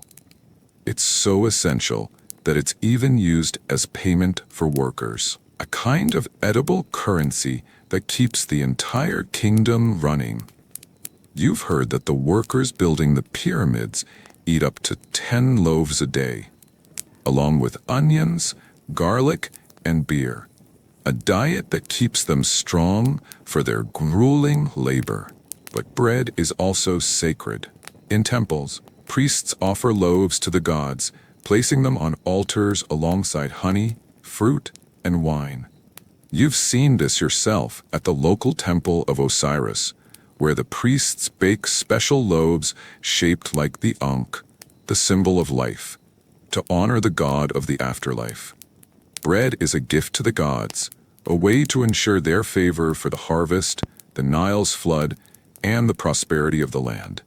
It's so essential that it's even used as payment for workers, a kind of edible currency that keeps the entire kingdom running. You've heard that the workers building the pyramids eat up to 10 loaves a day, along with onions, garlic, and beer, a diet that keeps them strong for their grueling labor. But bread is also sacred. In temples, priests offer loaves to the gods, placing them on altars alongside honey, fruit, and wine. You've seen this yourself at the local temple of Osiris, where the priests bake special loaves shaped like the Ankh, the symbol of life, to honor the god of the afterlife. Bread is a gift to the gods, a way to ensure their favor for the harvest, the Nile's flood, and the prosperity of the land.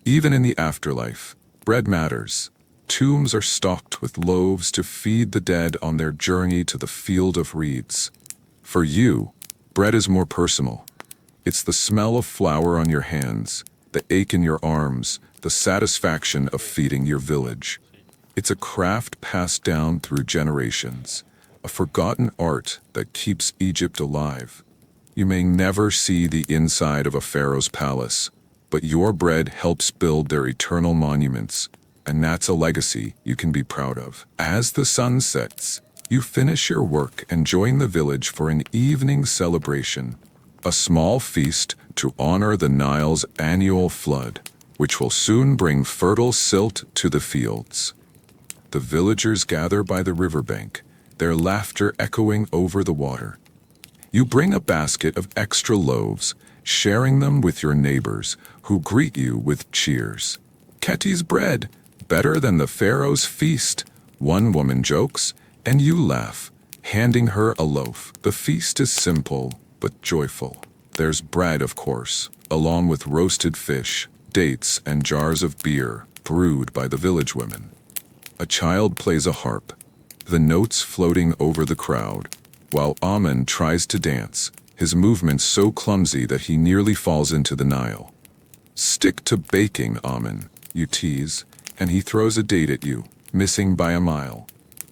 Even in the afterlife, bread matters. Tombs are stocked with loaves to feed the dead on their journey to the field of reeds. For you, bread is more personal. It's the smell of flour on your hands, the ache in your arms, the satisfaction of feeding your village. It's a craft passed down through generations, a forgotten art that keeps Egypt alive. You may never see the inside of a pharaoh's palace, but your bread helps build their eternal monuments, and that's a legacy you can be proud of. As the sun sets, you finish your work and join the village for an evening celebration, a small feast to honor the Nile's annual flood. which will soon bring fertile silt to the fields. The villagers gather by the riverbank, their laughter echoing over the water. You bring a basket of extra loaves, sharing them with your neighbors, who greet you with cheers. "Keti's bread, better than the pharaoh's feast," one woman jokes, and you laugh, handing her a loaf. The feast is simple, but joyful. There's bread, of course, along with roasted fish, dates, and jars of beer, brewed by the village women. A child plays a harp, the notes floating over the crowd, while Amen tries to dance, his movements so clumsy that he nearly falls into the Nile. "Stick to baking, Amen," you tease, and he throws a date at you, missing by a mile.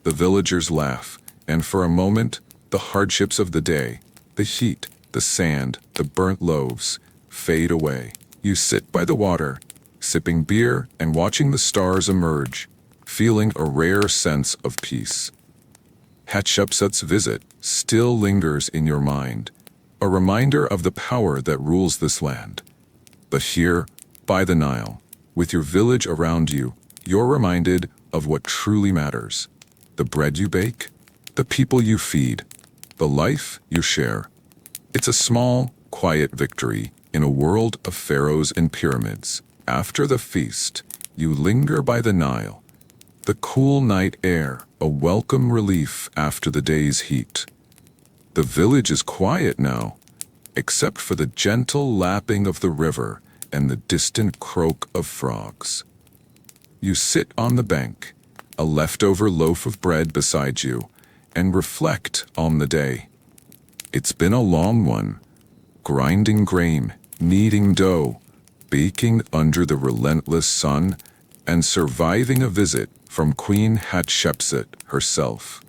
The villagers laugh, and for a moment, the hardships of the day, the heat, the sand, the burnt loaves, fade away. You sit by the water, sipping beer and watching the stars emerge, feeling a rare sense of peace. Hatshepsut's visit still lingers in your mind, a reminder of the power that rules this land. But here, by the Nile, with your village around you, you're reminded of what truly matters: the bread you bake, the people you feed, the life you share. It's a small, quiet victory in a world of pharaohs and pyramids. After the feast, you linger by the Nile, the cool night air, a welcome relief after the day's heat. The village is quiet now, except for the gentle lapping of the river and the distant croak of frogs. You sit on the bank, a leftover loaf of bread beside you, and reflect on the day. It's been a long one, grinding grain, kneading dough, baking under the relentless sun, and surviving a visit from Queen Hatshepsut herself.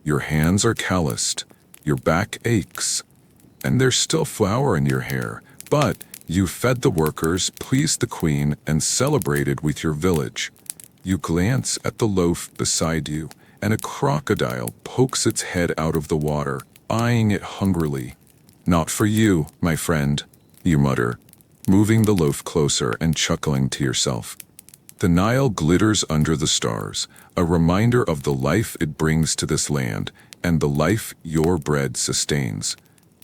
Your hands are calloused, your back aches, and there's still flour in your hair, but you fed the workers, pleased the queen, and celebrated with your village. You glance at the loaf beside you, and a crocodile pokes its head out of the water, eyeing it hungrily. "Not for you, my friend," you mutter, moving the loaf closer and chuckling to yourself. The Nile glitters under the stars, a reminder of the life it brings to this land and the life your bread sustains.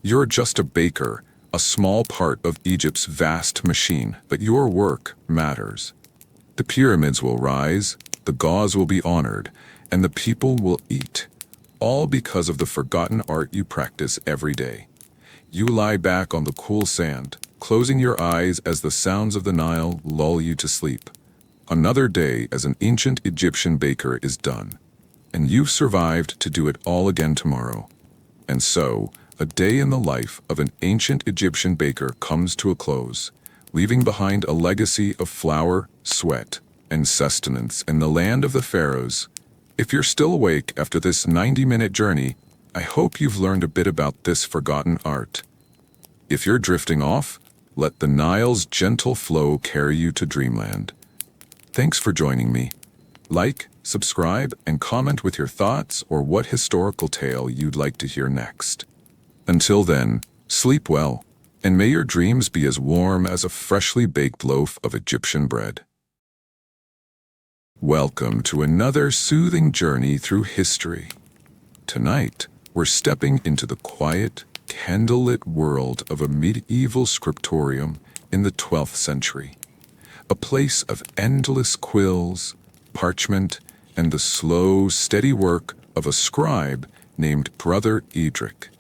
You're just a baker, a small part of Egypt's vast machine, but your work matters. The pyramids will rise, the gods will be honored, and the people will eat, all because of the forgotten art you practice every day. You lie back on the cool sand, closing your eyes as the sounds of the Nile lull you to sleep. Another day as an ancient Egyptian baker is done, and you've survived to do it all again tomorrow. And so, a day in the life of an ancient Egyptian baker comes to a close, leaving behind a legacy of flour, sweat, and sustenance in the land of the pharaohs. If you're still awake after this 90-minute journey, I hope you've learned a bit about this forgotten art. If you're drifting off, let the Nile's gentle flow carry you to dreamland. Thanks for joining me. Like, subscribe, and comment with your thoughts or what historical tale you'd like to hear next. Until then, sleep well, and may your dreams be as warm as a freshly baked loaf of Egyptian bread. Welcome to another soothing journey through history. Tonight, we're stepping into the quiet, candlelit world of a medieval scriptorium in the 12th century. A place of endless quills, parchment, and the slow, steady work of a scribe named Brother Edric.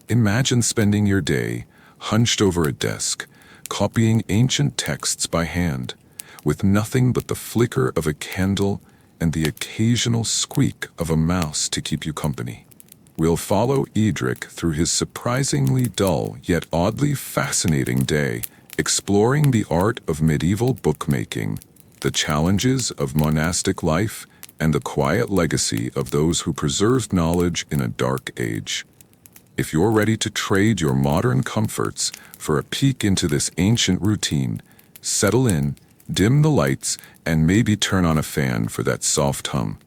Imagine spending your day hunched over a desk, copying ancient texts by hand, with nothing but the flicker of a candle and the occasional squeak of a mouse to keep you company. We'll follow Edric through his surprisingly dull yet oddly fascinating day, exploring the art of medieval bookmaking, the challenges of monastic life, and the quiet legacy of those who preserved knowledge in a dark age. If you're ready to trade your modern comforts for a peek into this ancient routine, settle in, dim the lights, and maybe turn on a fan for that soft hum.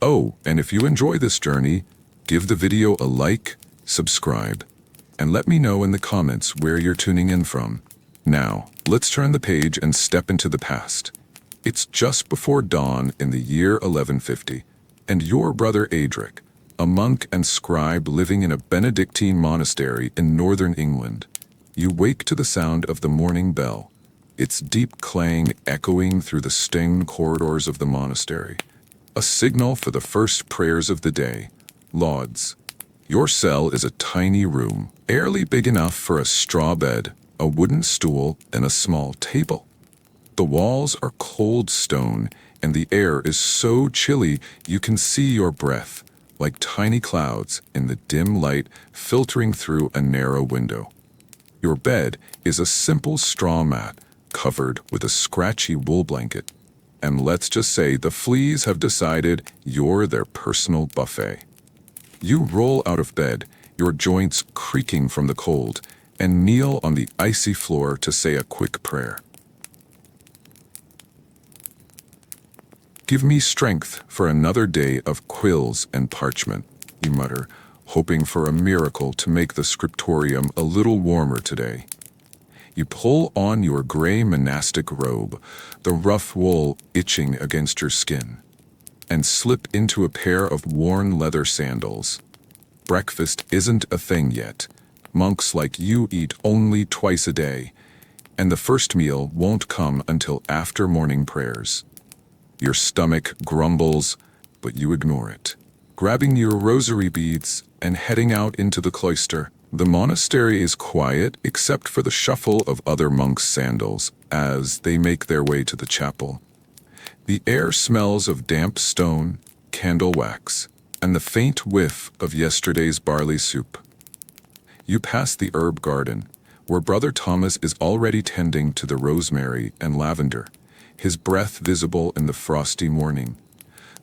Oh, and if you enjoy this journey, give the video a like, subscribe, and let me know in the comments where you're tuning in from. Now, Let's turn the page and step into the past. It's just before dawn in the year 1150, and your brother Adric, a monk and scribe living in a Benedictine monastery in northern England. You wake to the sound of the morning bell, its deep clang echoing through the stone corridors of the monastery, a signal for the first prayers of the day, lauds. Your cell is a tiny room, barely big enough for a straw bed, a wooden stool, and a small table. The walls are cold stone, and the air is so chilly you can see your breath, like tiny clouds in the dim light filtering through a narrow window. Your bed is a simple straw mat covered with a scratchy wool blanket, and let's just say the fleas have decided you're their personal buffet. You roll out of bed, your joints creaking from the cold, and kneel on the icy floor to say a quick prayer. Give me strength for another day of quills and parchment, you mutter, hoping for a miracle to make the scriptorium a little warmer today. You pull on your gray monastic robe, the rough wool itching against your skin, and slip into a pair of worn leather sandals. Breakfast isn't a thing yet. Monks like you eat only twice a day, and the first meal won't come until after morning prayers. Your stomach grumbles, but you ignore it. Grabbing your rosary beads and heading out into the cloister, the monastery is quiet except for the shuffle of other monks' sandals as they make their way to the chapel. The air smells of damp stone, candle wax, and the faint whiff of yesterday's barley soup. You pass the herb garden, where Brother Thomas is already tending to the rosemary and lavender, his breath visible in the frosty morning.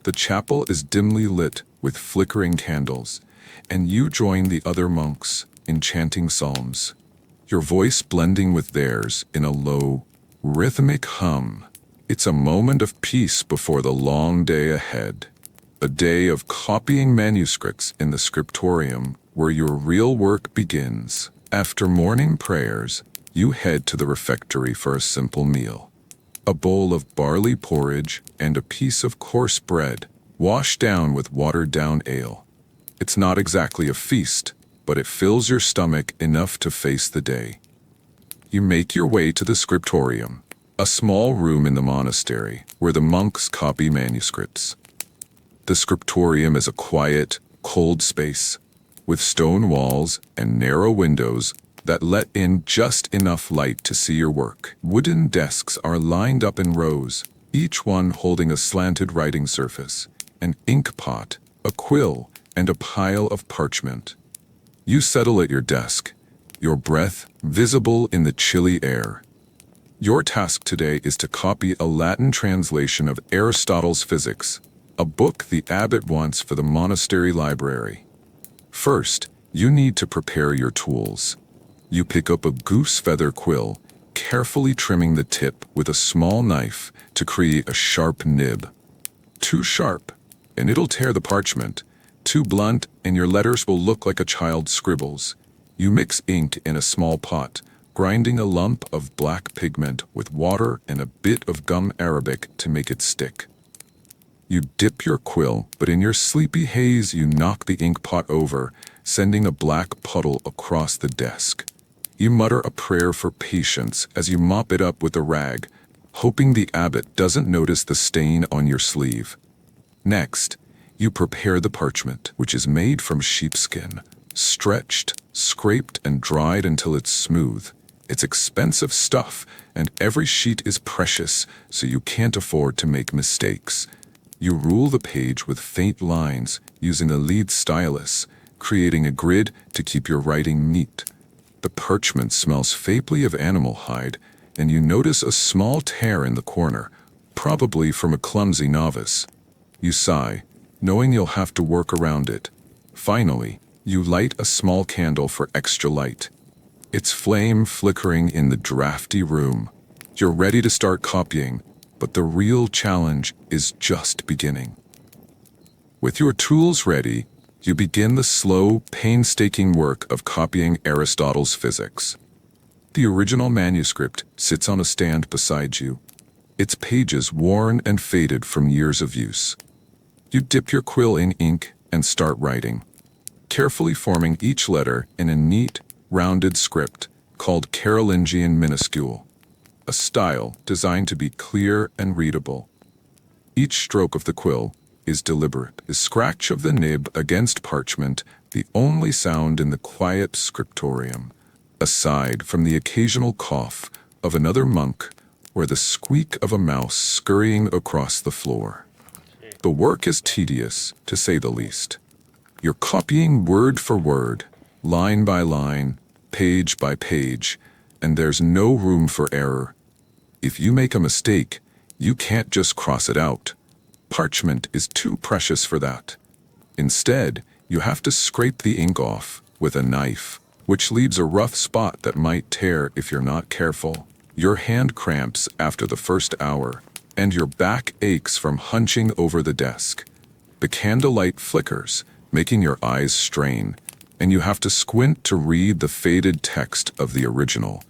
The chapel is dimly lit with flickering candles, and you join the other monks in chanting psalms, your voice blending with theirs in a low, rhythmic hum. It's a moment of peace before the long day ahead, a day of copying manuscripts in the scriptorium where your real work begins. After morning prayers, you head to the refectory for a simple meal. A bowl of barley porridge and a piece of coarse bread, washed down with watered-down ale. It's not exactly a feast, but it fills your stomach enough to face the day. You make your way to the scriptorium, a small room in the monastery where the monks copy manuscripts. The scriptorium is a quiet, cold space, with stone walls and narrow windows that let in just enough light to see your work. Wooden desks are lined up in rows, each one holding a slanted writing surface, an ink pot, a quill, and a pile of parchment. You settle at your desk, your breath visible in the chilly air. Your task today is to copy a Latin translation of Aristotle's Physics, a book the abbot wants for the monastery library. First, you need to prepare your tools. You pick up a goose feather quill, carefully trimming the tip with a small knife to create a sharp nib. Too sharp, and it'll tear the parchment. Too blunt, and your letters will look like a child's scribbles. You mix ink in a small pot, grinding a lump of black pigment with water and a bit of gum arabic to make it stick. You dip your quill, but in your sleepy haze you knock the ink pot over, sending a black puddle across the desk. You mutter a prayer for patience as you mop it up with a rag, hoping the abbot doesn't notice the stain on your sleeve. Next, you prepare the parchment, which is made from sheepskin, stretched, scraped, and dried until it's smooth. It's expensive stuff, and every sheet is precious, so you can't afford to make mistakes. You rule the page with faint lines using a lead stylus, creating a grid to keep your writing neat. The parchment smells faintly of animal hide, and you notice a small tear in the corner, probably from a clumsy novice. You sigh, knowing you'll have to work around it. Finally, you light a small candle for extra light. Its flame flickering in the drafty room. You're ready to start copying, but the real challenge is just beginning. With your tools ready, you begin the slow, painstaking work of copying Aristotle's Physics. The original manuscript sits on a stand beside you, its pages worn and faded from years of use. You dip your quill in ink and start writing, carefully forming each letter in a neat, rounded script called Carolingian minuscule, a style designed to be clear and readable. Each stroke of the quill is deliberate, the scratch of the nib against parchment, the only sound in the quiet scriptorium, aside from the occasional cough of another monk or the squeak of a mouse scurrying across the floor. The work is tedious, to say the least. You're copying word for word, line by line, page by page, and there's no room for error. If you make a mistake, you can't just cross it out. Parchment is too precious for that. Instead, you have to scrape the ink off with a knife, which leaves a rough spot that might tear if you're not careful. Your hand cramps after the first hour, and your back aches from hunching over the desk. The candlelight flickers, making your eyes strain, and you have to squint to read the faded text of the original.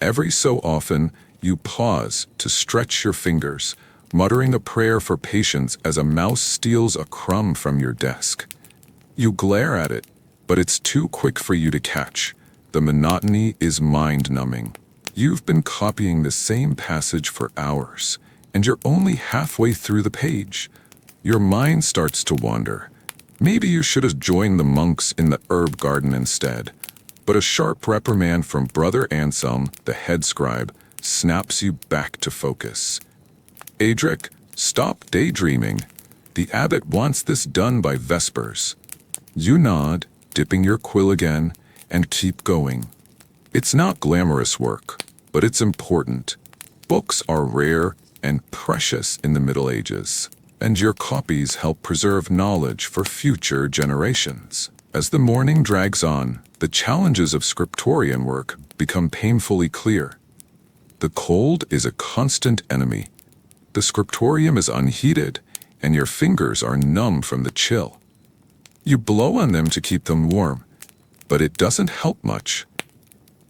Every so often, you pause to stretch your fingers, muttering a prayer for patience as a mouse steals a crumb from your desk. You glare at it, but it's too quick for you to catch. The monotony is mind-numbing. You've been copying the same passage for hours, and you're only halfway through the page. Your mind starts to wander. Maybe you should have joined the monks in the herb garden instead. But a sharp reprimand from Brother Anselm, the head scribe, snaps you back to focus. Adric, stop daydreaming. The abbot wants this done by Vespers. You nod, dipping your quill again, and keep going. It's not glamorous work, but it's important. Books are rare and precious in the Middle Ages, and your copies help preserve knowledge for future generations. As the morning drags on, the challenges of scriptorian work become painfully clear. The cold is a constant enemy. The scriptorium is unheated, and your fingers are numb from the chill. You blow on them to keep them warm, but it doesn't help much.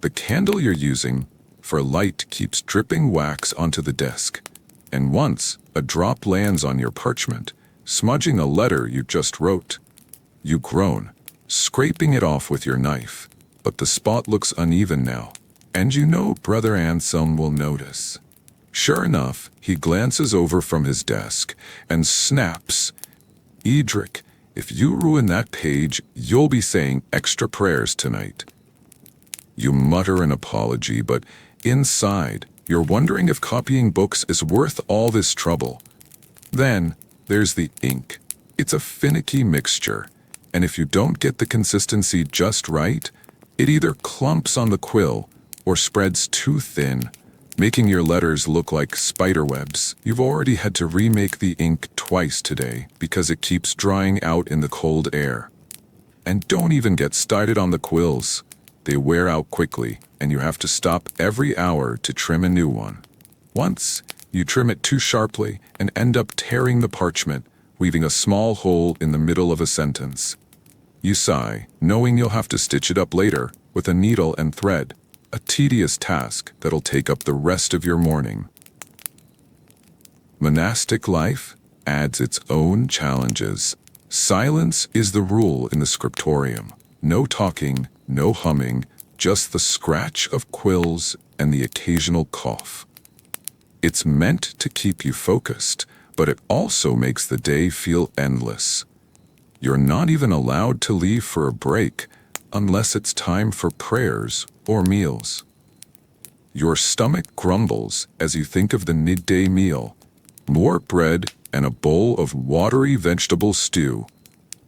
The candle you're using for light keeps dripping wax onto the desk, and once a drop lands on your parchment, smudging a letter you just wrote. You groan, scraping it off with your knife, but the spot looks uneven now, and you know Brother Anselm will notice. Sure enough, he glances over from his desk and snaps, "Edric, if you ruin that page, you'll be saying extra prayers tonight." You mutter an apology, but inside, you're wondering if copying books is worth all this trouble. Then, there's the ink. It's a finicky mixture, and if you don't get the consistency just right, it either clumps on the quill or spreads too thin, making your letters look like spiderwebs. You've already had to remake the ink twice today because it keeps drying out in the cold air. And don't even get started on the quills. They wear out quickly, and you have to stop every hour to trim a new one. Once, you trim it too sharply and end up tearing the parchment, leaving a small hole in the middle of a sentence. You sigh, knowing you'll have to stitch it up later with a needle and thread, a tedious task that'll take up the rest of your morning. Monastic life adds its own challenges. Silence is the rule in the scriptorium. No talking, no humming, just the scratch of quills and the occasional cough. It's meant to keep you focused, but it also makes the day feel endless. You're not even allowed to leave for a break unless it's time for prayers or meals. Your stomach grumbles as you think of the midday meal, more bread and a bowl of watery vegetable stew,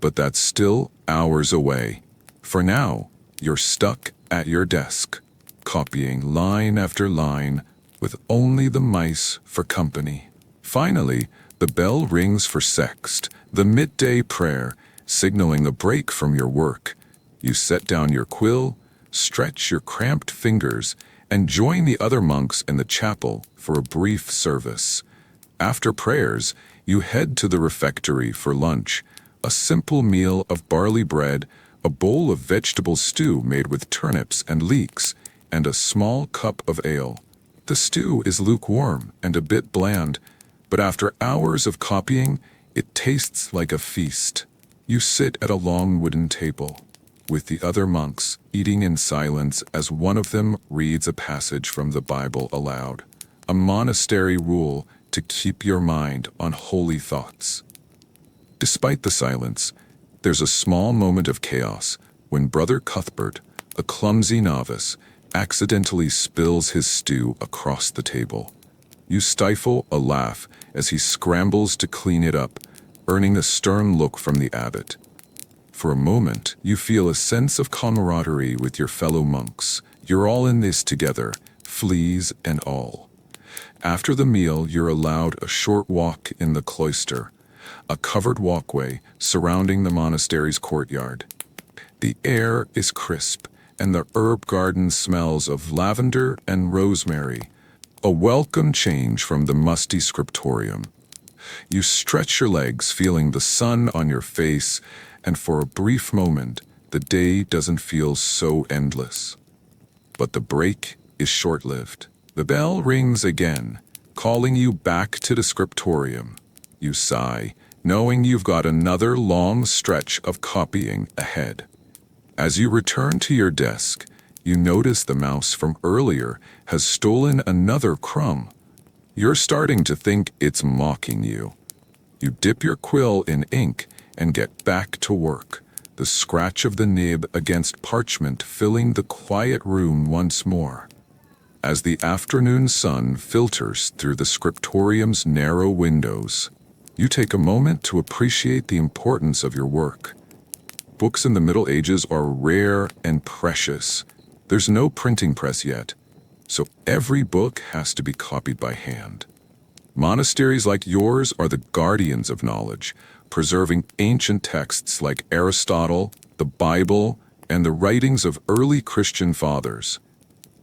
but that's still hours away. For now, you're stuck at your desk, copying line after line with only the mice for company. Finally, the bell rings for sext, the midday prayer, signaling a break from your work. You set down your quill, stretch your cramped fingers, and join the other monks in the chapel for a brief service. After prayers, you head to the refectory for lunch, a simple meal of barley bread, a bowl of vegetable stew made with turnips and leeks, and a small cup of ale. The stew is lukewarm and a bit bland, but after hours of copying, it tastes like a feast. You sit at a long wooden table, with the other monks, eating in silence as one of them reads a passage from the Bible aloud. A monastery rule to keep your mind on holy thoughts. Despite the silence, there's a small moment of chaos when Brother Cuthbert, a clumsy novice, accidentally spills his stew across the table. You stifle a laugh as he scrambles to clean it up, earning a stern look from the abbot. For a moment, you feel a sense of camaraderie with your fellow monks. You're all in this together, fleas and all. After the meal, you're allowed a short walk in the cloister, a covered walkway surrounding the monastery's courtyard. The air is crisp, and the herb garden smells of lavender and rosemary, a welcome change from the musty scriptorium. You stretch your legs, feeling the sun on your face, and for a brief moment, the day doesn't feel so endless. But the break is short-lived. The bell rings again, calling you back to the scriptorium. You sigh, knowing you've got another long stretch of copying ahead. As you return to your desk, you notice the mouse from earlier has stolen another crumb. You're starting to think it's mocking you. You dip your quill in ink and get back to work, the scratch of the nib against parchment filling the quiet room once more. As the afternoon sun filters through the scriptorium's narrow windows, you take a moment to appreciate the importance of your work. Books in the Middle Ages are rare and precious. There's no printing press yet, so every book has to be copied by hand. Monasteries like yours are the guardians of knowledge, preserving ancient texts like Aristotle, the Bible, and the writings of early Christian fathers.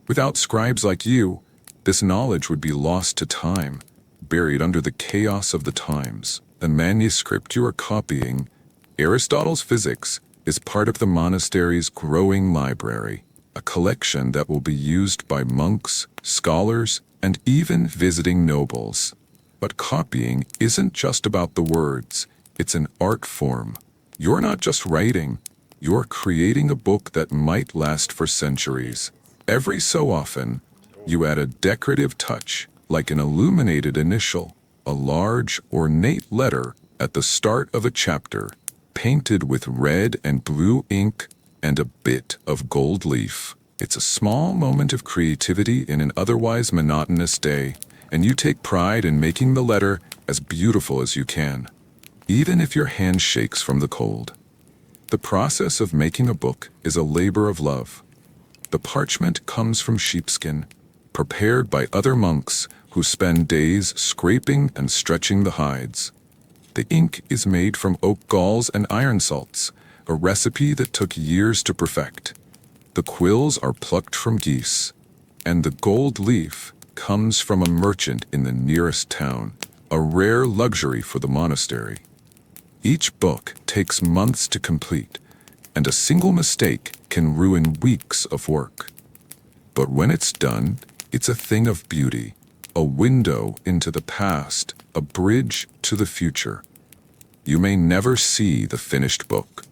Without scribes like you, this knowledge would be lost to time, buried under the chaos of the times. The manuscript you are copying, Aristotle's Physics, is part of the monastery's growing library, a collection that will be used by monks, scholars, and even visiting nobles. But copying isn't just about the words, it's an art form. You're not just writing, you're creating a book that might last for centuries. Every so often, you add a decorative touch, like an illuminated initial, a large, ornate letter at the start of a chapter, painted with red and blue ink and a bit of gold leaf. It's a small moment of creativity in an otherwise monotonous day, and you take pride in making the letter as beautiful as you can, even if your hand shakes from the cold. The process of making a book is a labor of love. The parchment comes from sheepskin, prepared by other monks who spend days scraping and stretching the hides. The ink is made from oak galls and iron salts, a recipe that took years to perfect. The quills are plucked from geese, and the gold leaf comes from a merchant in the nearest town, a rare luxury for the monastery. Each book takes months to complete, and a single mistake can ruin weeks of work. But when it's done, it's a thing of beauty, a window into the past, a bridge to the future. You may never see the finished book,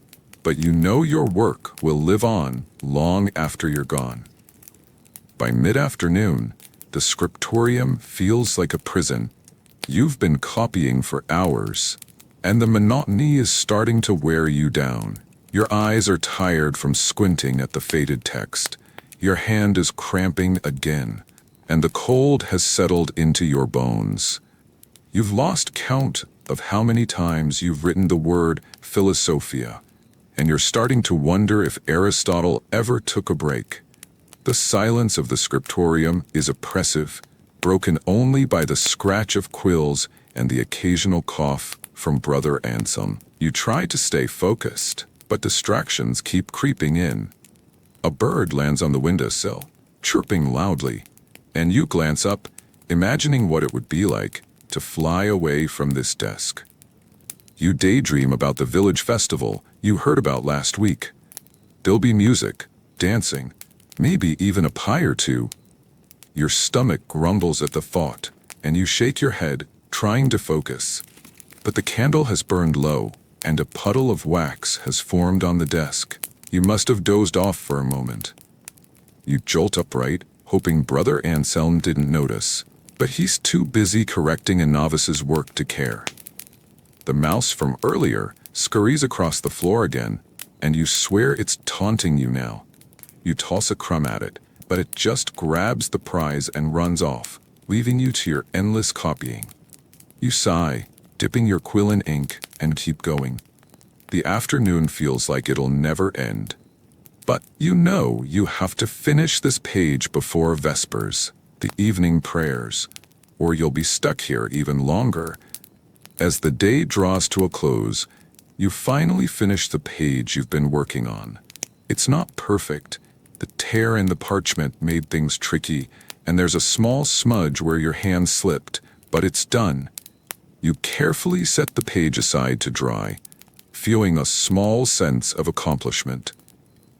but you know your work will live on long after you're gone. By mid-afternoon, the scriptorium feels like a prison. You've been copying for hours, and the monotony is starting to wear you down. Your eyes are tired from squinting at the faded text. Your hand is cramping again, and the cold has settled into your bones. You've lost count of how many times you've written the word philosophia, and you're starting to wonder if Aristotle ever took a break. The silence of the scriptorium is oppressive, broken only by the scratch of quills and the occasional cough from Brother Anselm. You try to stay focused, but distractions keep creeping in. A bird lands on the windowsill, chirping loudly, and you glance up, imagining what it would be like to fly away from this desk. You daydream about the village festival you heard about last week. There'll be music, dancing, maybe even a pie or two. Your stomach grumbles at the thought, and you shake your head, trying to focus. But the candle has burned low, and a puddle of wax has formed on the desk. You must have dozed off for a moment. You jolt upright, hoping Brother Anselm didn't notice, but he's too busy correcting a novice's work to care. The mouse from earlier scurries across the floor again, and you swear it's taunting you now. You toss a crumb at it, but it just grabs the prize and runs off, leaving you to your endless copying. You sigh, dipping your quill in ink, and keep going. The afternoon feels like it'll never end. But you know you have to finish this page before Vespers, the evening prayers, or you'll be stuck here even longer. As the day draws to a close, you finally finish the page you've been working on. It's not perfect. The tear in the parchment made things tricky, and there's a small smudge where your hand slipped, but it's done. You carefully set the page aside to dry, feeling a small sense of accomplishment.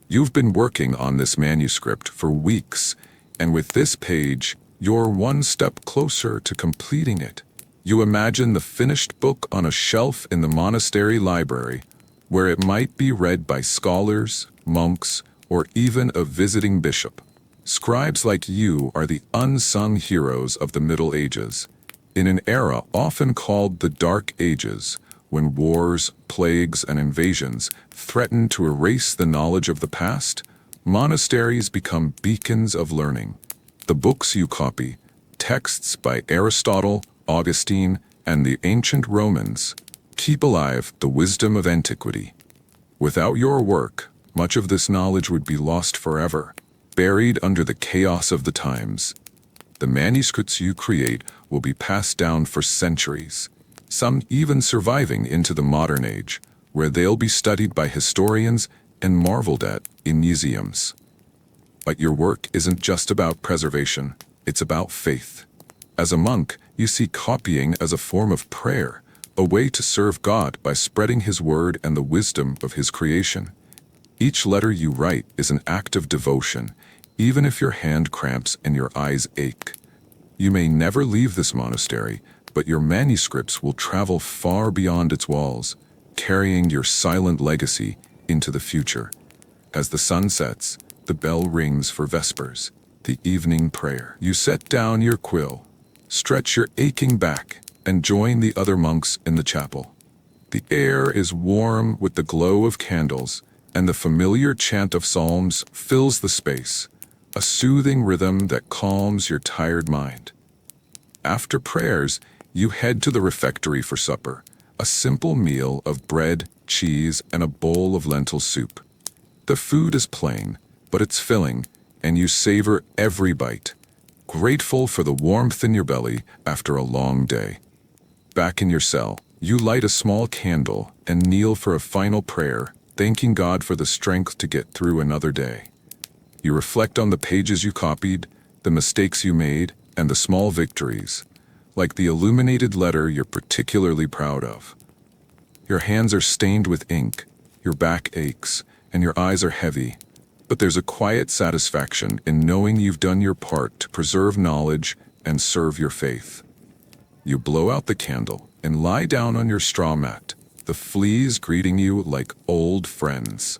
You've been working on this manuscript for weeks, and with this page, you're one step closer to completing it. You imagine the finished book on a shelf in the monastery library, where it might be read by scholars, monks, or even a visiting bishop. Scribes like you are the unsung heroes of the Middle Ages, in an era often called the Dark Ages, when wars, plagues, and invasions threaten to erase the knowledge of the past. Monasteries become beacons of learning. The books you copy, texts by Aristotle, Augustine, and the ancient Romans, keep alive the wisdom of antiquity. Without your work, much of this knowledge would be lost forever, buried under the chaos of the times. The manuscripts you create will be passed down for centuries, some even surviving into the modern age, where they'll be studied by historians and marveled at in museums. But your work isn't just about preservation, it's about faith. As a monk, you see copying as a form of prayer, a way to serve God by spreading His word and the wisdom of His creation. Each letter you write is an act of devotion, even if your hand cramps and your eyes ache. You may never leave this monastery, but your manuscripts will travel far beyond its walls, carrying your silent legacy into the future. As the sun sets, the bell rings for Vespers, the evening prayer. You set down your quill, stretch your aching back, and join the other monks in the chapel. The air is warm with the glow of candles, and the familiar chant of psalms fills the space, a soothing rhythm that calms your tired mind. After prayers, you head to the refectory for supper, a simple meal of bread, cheese, and a bowl of lentil soup. The food is plain, but it's filling, and you savor every bite, grateful for the warmth in your belly after a long day. Back in your cell, you light a small candle and kneel for a final prayer, thanking God for the strength to get through another day. You reflect on the pages you copied, the mistakes you made, and the small victories, like the illuminated letter you're particularly proud of. Your hands are stained with ink, your back aches, and your eyes are heavy, but there's a quiet satisfaction in knowing you've done your part to preserve knowledge and serve your faith. You blow out the candle and lie down on your straw mat, the fleas greeting you like old friends.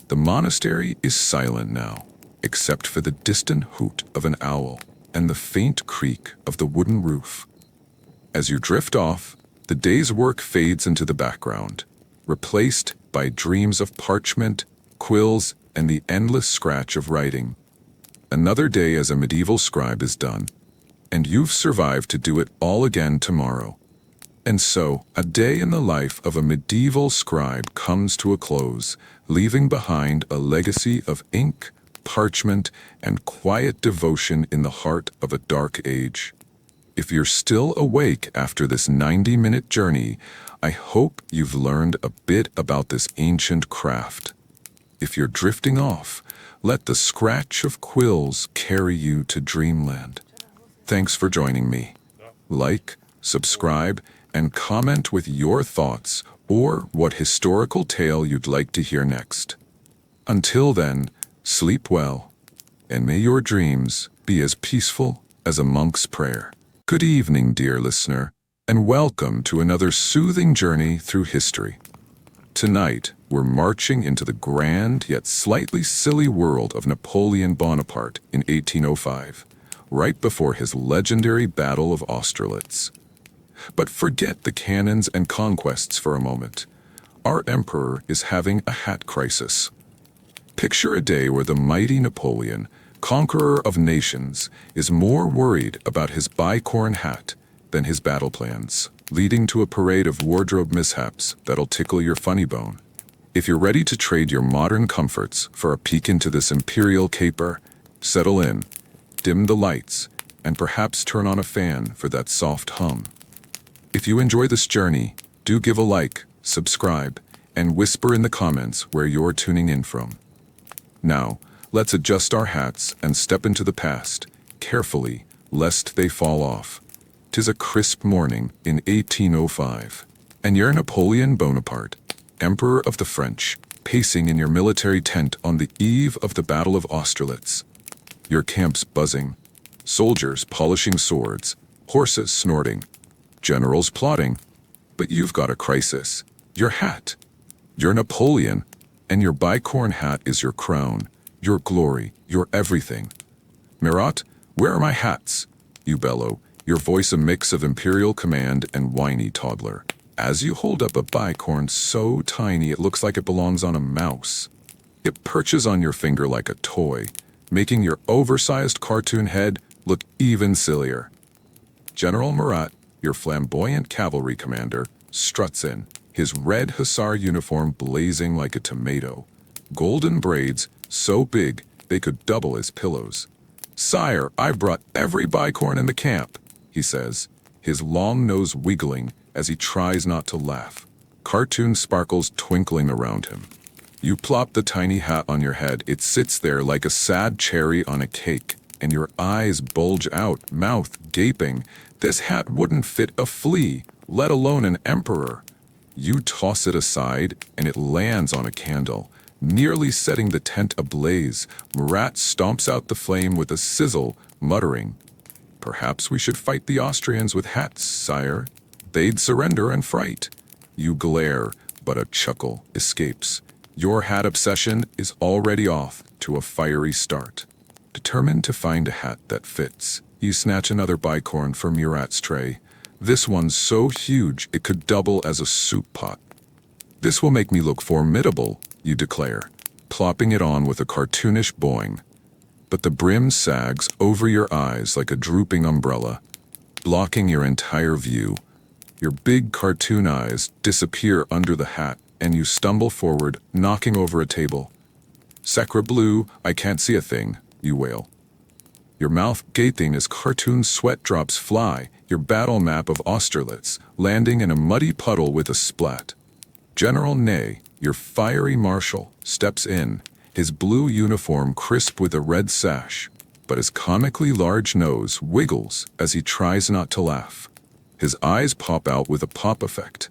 The monastery is silent now, except for the distant hoot of an owl and the faint creak of the wooden roof. As you drift off, the day's work fades into the background, replaced by dreams of parchment, quills, and the endless scratch of writing. Another day as a medieval scribe is done, and you've survived to do it all again tomorrow. And so, a day in the life of a medieval scribe comes to a close, leaving behind a legacy of ink, parchment, and quiet devotion in the heart of a dark age. If you're still awake after this 90-minute journey, I hope you've learned a bit about this ancient craft. If you're drifting off, let the scratch of quills carry you to dreamland. Thanks for joining me. Like, subscribe, and comment with your thoughts or what historical tale you'd like to hear next. Until then, sleep well. and may your dreams be as peaceful as a monk's prayer. Good evening, dear listener, and welcome to another soothing journey through history. Tonight, we're marching into the grand yet slightly silly world of Napoleon Bonaparte in 1805, right before his legendary Battle of Austerlitz. But forget the cannons and conquests for a moment. Our emperor is having a hat crisis. Picture a day where the mighty Napoleon, conqueror of nations, is more worried about his bicorn hat than his battle plans, leading to a parade of wardrobe mishaps that'll tickle your funny bone. If you're ready to trade your modern comforts for a peek into this imperial caper, settle in, dim the lights, and perhaps turn on a fan for that soft hum. If you enjoy this journey, do give a like, subscribe, and whisper in the comments where you're tuning in from. Now, let's adjust our hats and step into the past, carefully, lest they fall off. 'Tis a crisp morning in 1805, and you're Napoleon Bonaparte, Emperor of the French, pacing in your military tent on the eve of the Battle of Austerlitz. Your camp's buzzing, soldiers polishing swords, horses snorting, generals plotting. But you've got a crisis. Your hat. You're Napoleon, and your bicorn hat is your crown, your glory, your everything. Murat, where are my hats? You bellow, your voice a mix of imperial command and whiny toddler, as you hold up a bicorn so tiny it looks like it belongs on a mouse. It perches on your finger like a toy, making your oversized cartoon head look even sillier. General Murat, your flamboyant cavalry commander, struts in, his red hussar uniform blazing like a tomato, golden braids so big they could double as pillows. "Sire, I've brought every bicorn in the camp," he says, his long nose wiggling as he tries not to laugh, cartoon sparkles twinkling around him. You plop the tiny hat on your head. It sits there like a sad cherry on a cake, and your eyes bulge out, mouth gaping. This hat wouldn't fit a flea, let alone an emperor. You toss it aside, and it lands on a candle, nearly setting the tent ablaze. Murat stomps out the flame with a sizzle, muttering, "Perhaps we should fight the Austrians with hats, sire. They'd surrender in fright." You glare, but a chuckle escapes. Your hat obsession is already off to a fiery start. Determined to find a hat that fits, you snatch another bicorn from Murat's tray. This one's so huge it could double as a soup pot. "This will make me look formidable," you declare, plopping it on with a cartoonish boing. But the brim sags over your eyes like a drooping umbrella, blocking your entire view. Your big cartoon eyes disappear under the hat, and you stumble forward, knocking over a table. "Sacre bleu, I can't see a thing," you wail, your mouth gaping as cartoon sweat drops fly, your battle map of Austerlitz landing in a muddy puddle with a splat. General Ney, your fiery marshal, steps in, his blue uniform crisp with a red sash, but his comically large nose wiggles as he tries not to laugh. His eyes pop out with a pop effect.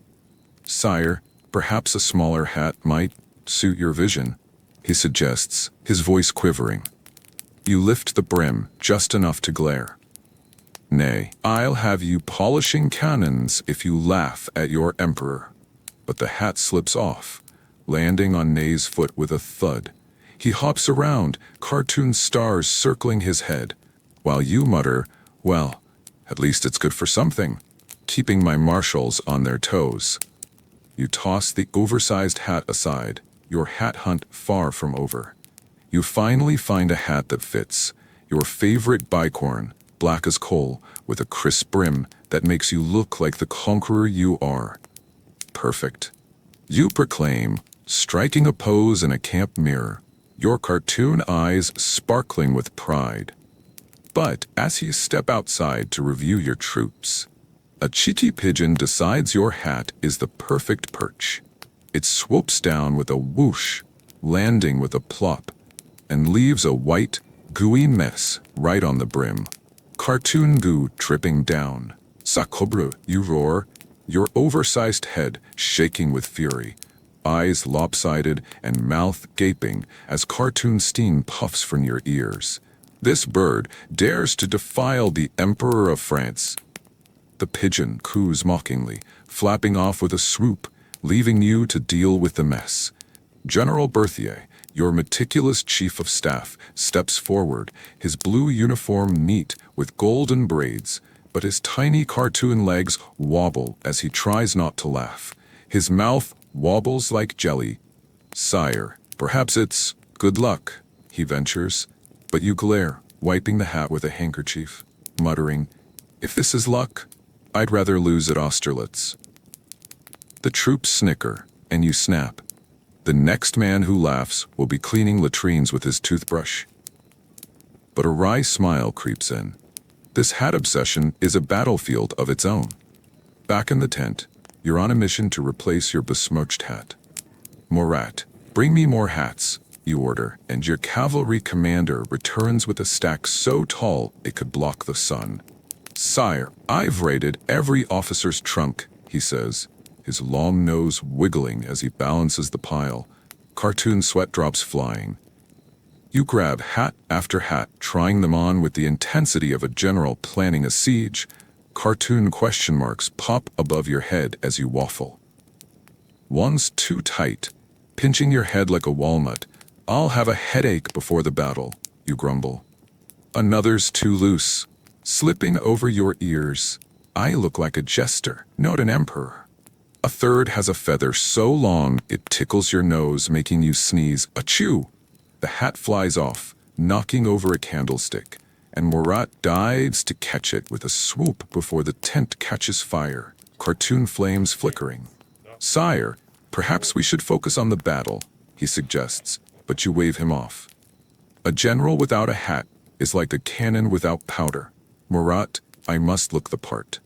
"Sire, perhaps a smaller hat might suit your vision," he suggests, his voice quivering. You lift the brim just enough to glare. "Nay, I'll have you polishing cannons if you laugh at your emperor." But the hat slips off, landing on Ney's foot with a thud. He hops around, cartoon stars circling his head, while you mutter, "Well, at least it's good for something, keeping my marshals on their toes." You toss the oversized hat aside, your hat hunt far from over. You finally find a hat that fits, your favorite bicorn, black as coal, with a crisp brim that makes you look like the conqueror you are. Perfect. You proclaim, striking a pose in a camp mirror, your cartoon eyes sparkling with pride. But as you step outside to review your troops, a cheeky pigeon decides your hat is the perfect perch. It swoops down with a whoosh, landing with a plop, and leaves a white, gooey mess right on the brim. Cartoon goo dripping down. "Sacre, you roar, your oversized head shaking with fury, eyes lopsided and mouth gaping as cartoon steam puffs from your ears. This bird dares to defile the Emperor of France. The pigeon coos mockingly, flapping off with a swoop, leaving you to deal with the mess. General Berthier, your meticulous chief of staff, steps forward, his blue uniform neat with golden braids, but his tiny cartoon legs wobble as he tries not to laugh. His mouth wobbles like jelly. "Sire, perhaps it's good luck," he ventures, but you glare, wiping the hat with a handkerchief, muttering, "If this is luck, I'd rather lose at Austerlitz." The troops snicker, and you snap. The next man who laughs will be cleaning latrines with his toothbrush. But a wry smile creeps in. This hat obsession is a battlefield of its own. Back in the tent, you're on a mission to replace your besmirched hat. "Murat, bring me more hats," you order, and your cavalry commander returns with a stack so tall it could block the sun. "Sire, I've raided every officer's trunk," he says, his long nose wiggling as he balances the pile, cartoon sweat drops flying. You grab hat after hat, trying them on with the intensity of a general planning a siege. Cartoon question marks pop above your head as you waffle. One's too tight, pinching your head like a walnut. "I'll have a headache before the battle," you grumble. Another's too loose, slipping over your ears. "I look like a jester, not an emperor." A third has a feather so long it tickles your nose, making you sneeze. Achoo! The hat flies off, knocking over a candlestick, and Murat dives to catch it with a swoop before the tent catches fire, cartoon flames flickering. "Sire, perhaps we should focus on the battle," he suggests, but you wave him off. A general without a hat is like a cannon without powder. "Murat, I must look the part."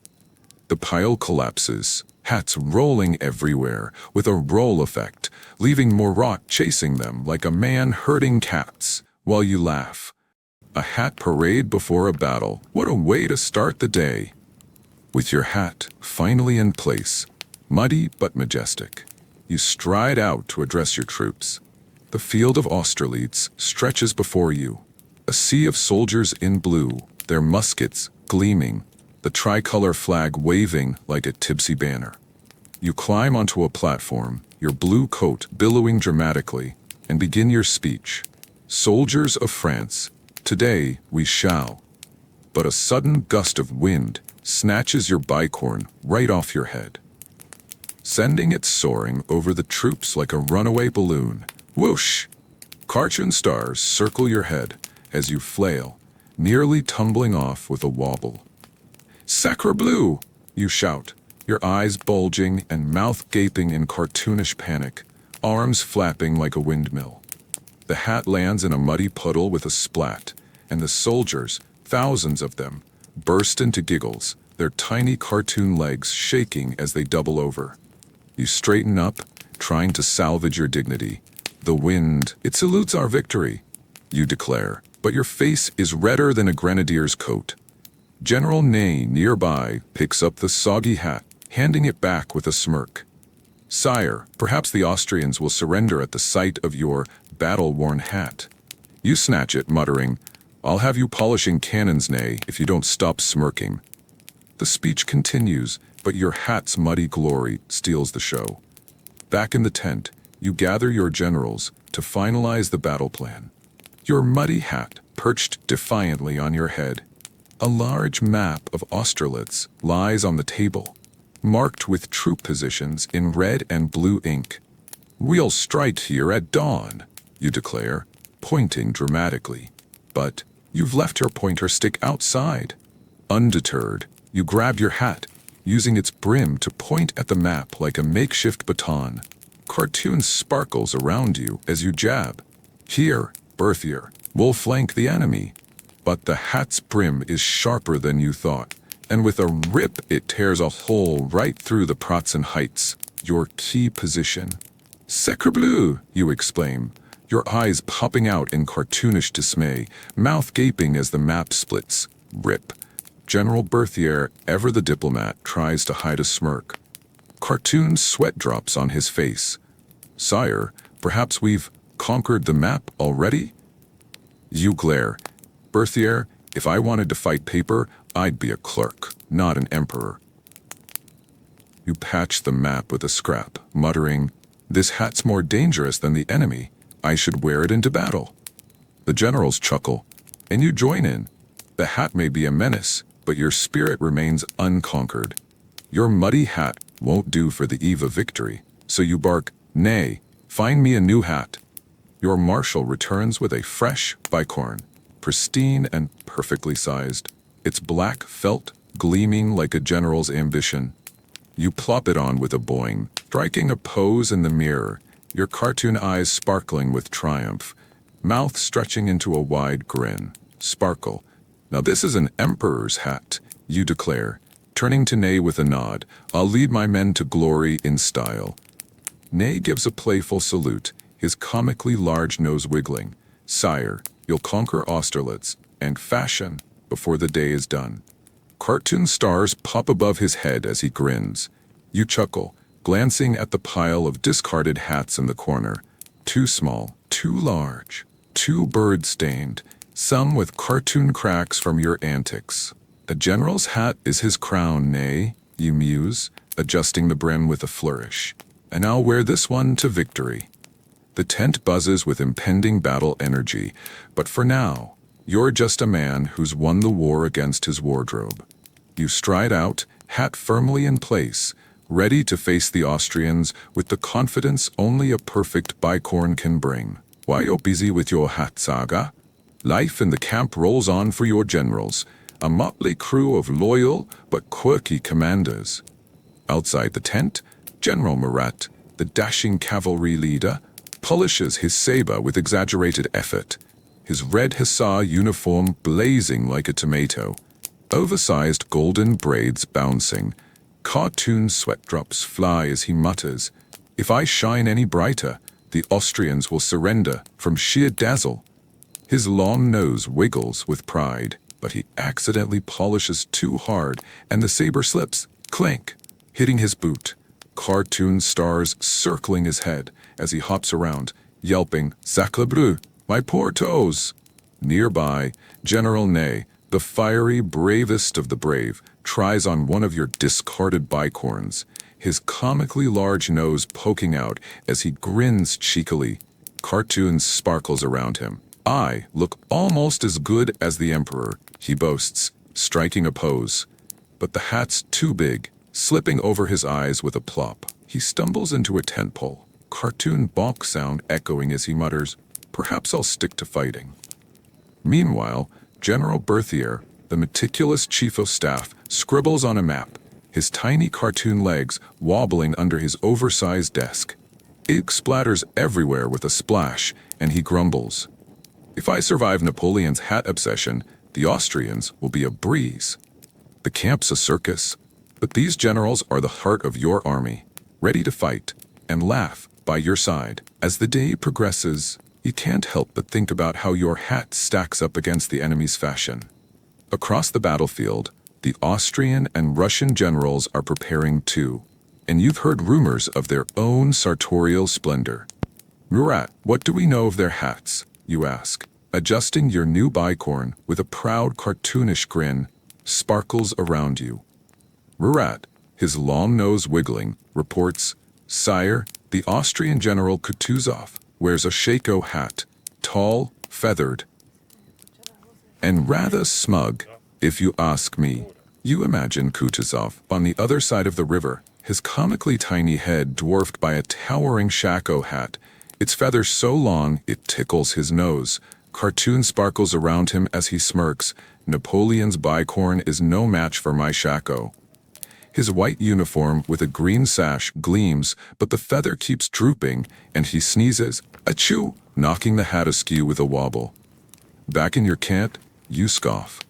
The pile collapses, hats rolling everywhere, with a roll effect, leaving Murat chasing them like a man herding cats, while you laugh. A hat parade before a battle, what a way to start the day! With your hat finally in place, muddy but majestic, you stride out to address your troops. The field of Austerlitz stretches before you, a sea of soldiers in blue, their muskets gleaming, the tricolor flag waving like a tipsy banner. You climb onto a platform, your blue coat billowing dramatically, and begin your speech. "Soldiers of France, today we shall." But a sudden gust of wind snatches your bicorn right off your head, sending it soaring over the troops like a runaway balloon. Whoosh! Cartoon stars circle your head as you flail, nearly tumbling off with a wobble. "Sacre bleu!" you shout, your eyes bulging and mouth gaping in cartoonish panic, arms flapping like a windmill. The hat lands in a muddy puddle with a splat, and the soldiers, thousands of them, burst into giggles, their tiny cartoon legs shaking as they double over. You straighten up, trying to salvage your dignity. "The wind, it salutes our victory," you declare, but your face is redder than a grenadier's coat. General Ney, nearby, picks up the soggy hat, handing it back with a smirk. "Sire, perhaps the Austrians will surrender at the sight of your battle-worn hat." You snatch it, muttering, "I'll have you polishing cannons, Ney, if you don't stop smirking." The speech continues, but your hat's muddy glory steals the show. Back in the tent, you gather your generals to finalize the battle plan. Your muddy hat perched defiantly on your head. A large map of Austerlitz lies on the table, marked with troop positions in red and blue ink. "We'll strike here at dawn," you declare, pointing dramatically. But you've left your pointer stick outside. Undeterred, you grab your hat, using its brim to point at the map like a makeshift baton. Cartoon sparkles around you as you jab. "Here, Berthier, we'll flank the enemy." But the hat's brim is sharper than you thought, and with a rip it tears a hole right through the Pratzen Heights, your key position. "Sacre bleu!" you exclaim, your eyes popping out in cartoonish dismay, mouth gaping as the map splits. Rip. General Berthier, ever the diplomat, tries to hide a smirk. Cartoon sweat drops on his face. "Sire, perhaps we've conquered the map already?" You glare. Berthier, if I wanted to fight paper, I'd be a clerk, not an emperor. You patch the map with a scrap, muttering, "This hat's more dangerous than the enemy. I should wear it into battle." The generals chuckle, and you join in. The hat may be a menace, but your spirit remains unconquered. Your muddy hat won't do for the eve of victory, so you bark, "Nay, find me a new hat." Your marshal returns with a fresh bicorn, pristine and perfectly sized, its black felt gleaming like a general's ambition. You plop it on with a boing, striking a pose in the mirror, your cartoon eyes sparkling with triumph, mouth stretching into a wide grin. Sparkle. "Now this is an emperor's hat," you declare, turning to Ney with a nod. "I'll lead my men to glory in style." Ney gives a playful salute, his comically large nose wiggling. "Sire, you'll conquer Austerlitz and fashion before the day is done." Cartoon stars pop above his head as he grins. You chuckle, glancing at the pile of discarded hats in the corner. Too small, too large, too bird-stained, some with cartoon cracks from your antics. "A general's hat is his crown, Ney," you muse, adjusting the brim with a flourish. "And I'll wear this one to victory." The tent buzzes with impending battle energy, but for now, you're just a man who's won the war against his wardrobe. You stride out, hat firmly in place, ready to face the Austrians with the confidence only a perfect bicorn can bring. Why you're busy with your hat saga? Life in the camp rolls on for your generals, a motley crew of loyal but quirky commanders. Outside the tent, General Murat, the dashing cavalry leader, polishes his saber with exaggerated effort, his red hussar uniform blazing like a tomato, oversized golden braids bouncing. Cartoon sweat drops fly as he mutters, "If I shine any brighter, the Austrians will surrender from sheer dazzle." His long nose wiggles with pride, but he accidentally polishes too hard and the saber slips, clink, hitting his boot. Cartoon stars circling his head as he hops around, yelping, "Sacre bleu, my poor toes!" Nearby, General Ney, the fiery bravest of the brave, tries on one of your discarded bicorns, his comically large nose poking out as he grins cheekily. Cartoon sparkles around him. "I look almost as good as the Emperor," he boasts, striking a pose. But the hat's too big, slipping over his eyes with a plop. He stumbles into a tent pole, cartoon bonk sound echoing as he mutters, "Perhaps I'll stick to fighting." Meanwhile, General Berthier, the meticulous chief of staff, scribbles on a map, his tiny cartoon legs wobbling under his oversized desk. Ink splatters everywhere with a splash, and he grumbles, "If I survive Napoleon's hat obsession, the Austrians will be a breeze." The camp's a circus, but these generals are the heart of your army, ready to fight and laugh by your side. As the day progresses, you can't help but think about how your hat stacks up against the enemy's fashion. Across the battlefield, the Austrian and Russian generals are preparing too, and you've heard rumors of their own sartorial splendor. "Murat, what do we know of their hats?" you ask, adjusting your new bicorn with a proud cartoonish grin, sparkles around you. Murat, his long nose wiggling, reports, "Sire, the Austrian General Kutuzov wears a shako hat, tall, feathered, and rather smug, if you ask me." You imagine Kutuzov on the other side of the river, his comically tiny head dwarfed by a towering shako hat, its feathers so long it tickles his nose. Cartoon sparkles around him as he smirks, "Napoleon's bicorn is no match for my shako." His white uniform with a green sash gleams, but the feather keeps drooping, and he sneezes, "Achoo!" knocking the hat askew with a wobble. Back in your camp, you scoff.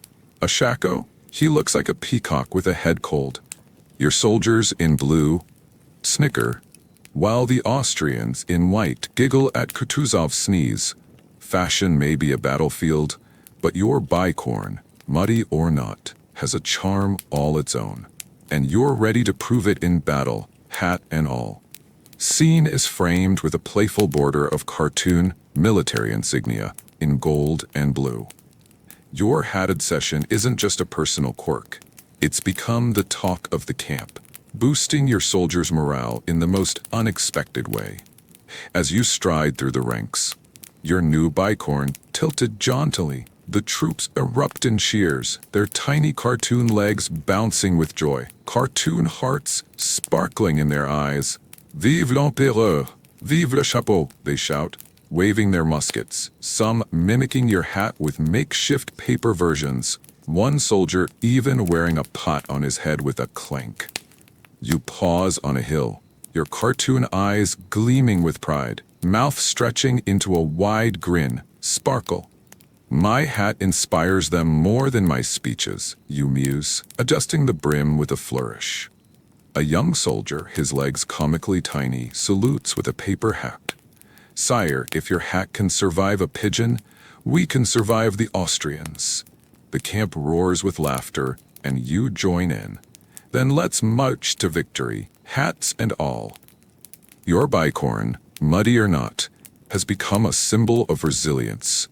"A shako? He looks like a peacock with a head cold." Your soldiers in blue snicker, while the Austrians in white giggle at Kutuzov's sneeze. Fashion may be a battlefield, but your bicorn, muddy or not, has a charm all its own. And you're ready to prove it in battle, hat and all. Scene is framed with a playful border of cartoon military insignia in gold and blue. Your hat obsession isn't just a personal quirk. It's become the talk of the camp, boosting your soldiers' morale in the most unexpected way. As you stride through the ranks, your new bicorn tilted jauntily, the troops erupt in cheers, their tiny cartoon legs bouncing with joy, cartoon hearts sparkling in their eyes. Vive l'Empereur! Vive le chapeau! They shout, waving their muskets, some mimicking your hat with makeshift paper versions, one soldier even wearing a pot on his head with a clank. You pause on a hill, your cartoon eyes gleaming with pride, mouth stretching into a wide grin, sparkle. My hat inspires them more than my speeches, you muse, adjusting the brim with a flourish. A young soldier, his legs comically tiny, salutes with a paper hat. Sire, if your hat can survive a pigeon, we can survive the Austrians. The camp roars with laughter, and you join in. Then let's march to victory, hats and all. Your bicorn, muddy or not, has become a symbol of resilience.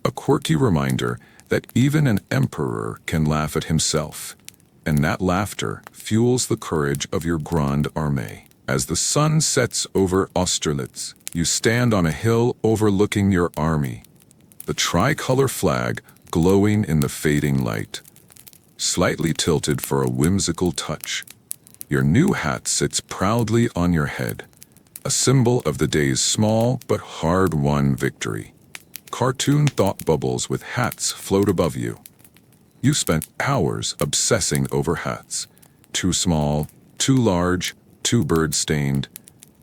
A quirky reminder that even an emperor can laugh at himself. And that laughter fuels the courage of your Grande Armée. As the sun sets over Austerlitz, you stand on a hill overlooking your army, the tricolor flag glowing in the fading light. Slightly tilted for a whimsical touch, your new hat sits proudly on your head, a symbol of the day's small but hard-won victory. Cartoon thought bubbles with hats float above you. You spent hours obsessing over hats. Too small, too large, too bird-stained.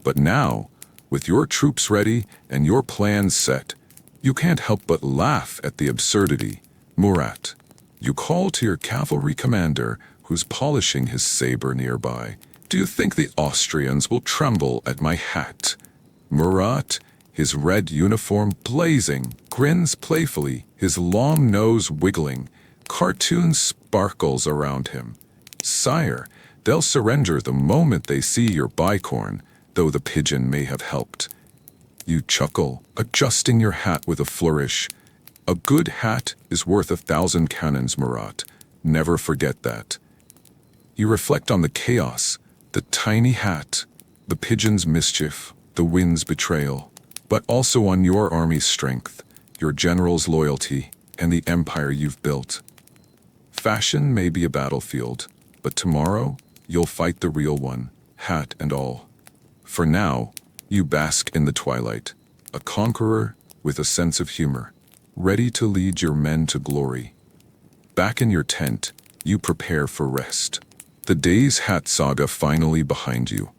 But now, with your troops ready and your plans set, you can't help but laugh at the absurdity. Murat, you call to your cavalry commander, who's polishing his saber nearby. Do you think the Austrians will tremble at my hat? Murat, his red uniform blazing, grins playfully, his long nose wiggling, cartoon sparkles around him. Sire, they'll surrender the moment they see your bicorn, though the pigeon may have helped. You chuckle, adjusting your hat with a flourish. A good hat is worth 1,000 cannons, Murat. Never forget that. You reflect on the chaos, the tiny hat, the pigeon's mischief, the wind's betrayal, but also on your army's strength, your general's loyalty, and the empire you've built. Fashion may be a battlefield, but tomorrow you'll fight the real one, hat and all. For now, you bask in the twilight, a conqueror with a sense of humor, ready to lead your men to glory. Back in your tent, you prepare for rest. The day's hat saga finally behind you.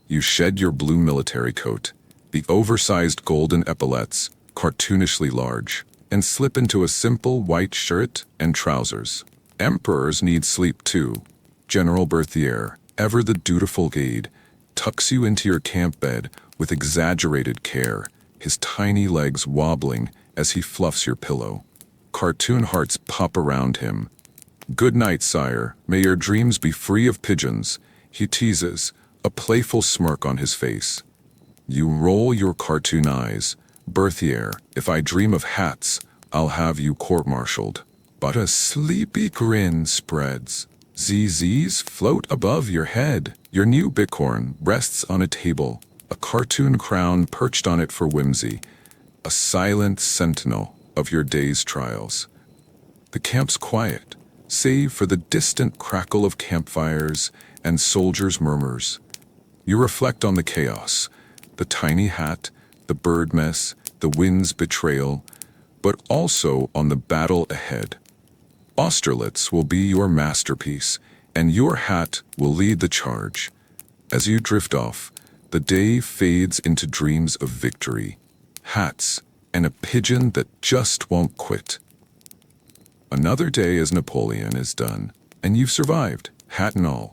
You shed your blue military coat, the oversized golden epaulets, cartoonishly large, and slip into a simple white shirt and trousers. Emperors need sleep too. General Berthier, ever the dutiful aide, tucks you into your camp bed with exaggerated care, his tiny legs wobbling as he fluffs your pillow. Cartoon hearts pop around him. Good night, sire. May your dreams be free of pigeons, he teases, a playful smirk on his face. You roll your cartoon eyes. Berthier, if I dream of hats, I'll have you court-martialed. But a sleepy grin spreads. ZZs float above your head. Your new bicorn rests on a table, a cartoon crown perched on it for whimsy, a silent sentinel of your day's trials. The camp's quiet, save for the distant crackle of campfires and soldiers' murmurs. You reflect on the chaos, the tiny hat, the bird mess, the wind's betrayal, but also on the battle ahead. Austerlitz will be your masterpiece, and your hat will lead the charge. As you drift off, the day fades into dreams of victory, hats, and a pigeon that just won't quit. Another day as Napoleon is done, and you've survived, hat and all.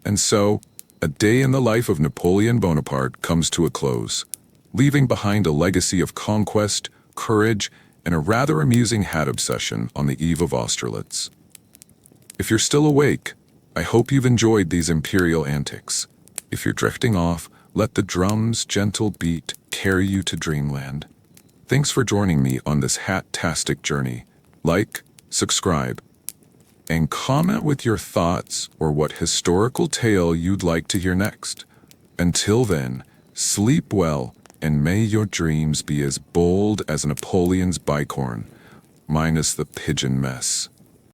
And so, a day in the life of Napoleon Bonaparte comes to a close, leaving behind a legacy of conquest, courage, and a rather amusing hat obsession on the eve of Austerlitz. If you're still awake, I hope you've enjoyed these imperial antics. If you're drifting off, let the drum's gentle beat carry you to dreamland. Thanks for joining me on this hat-tastic journey. Like, subscribe, and comment with your thoughts or what historical tale you'd like to hear next. Until then, sleep well, and may your dreams be as bold as Napoleon's bicorn, minus the pigeon mess.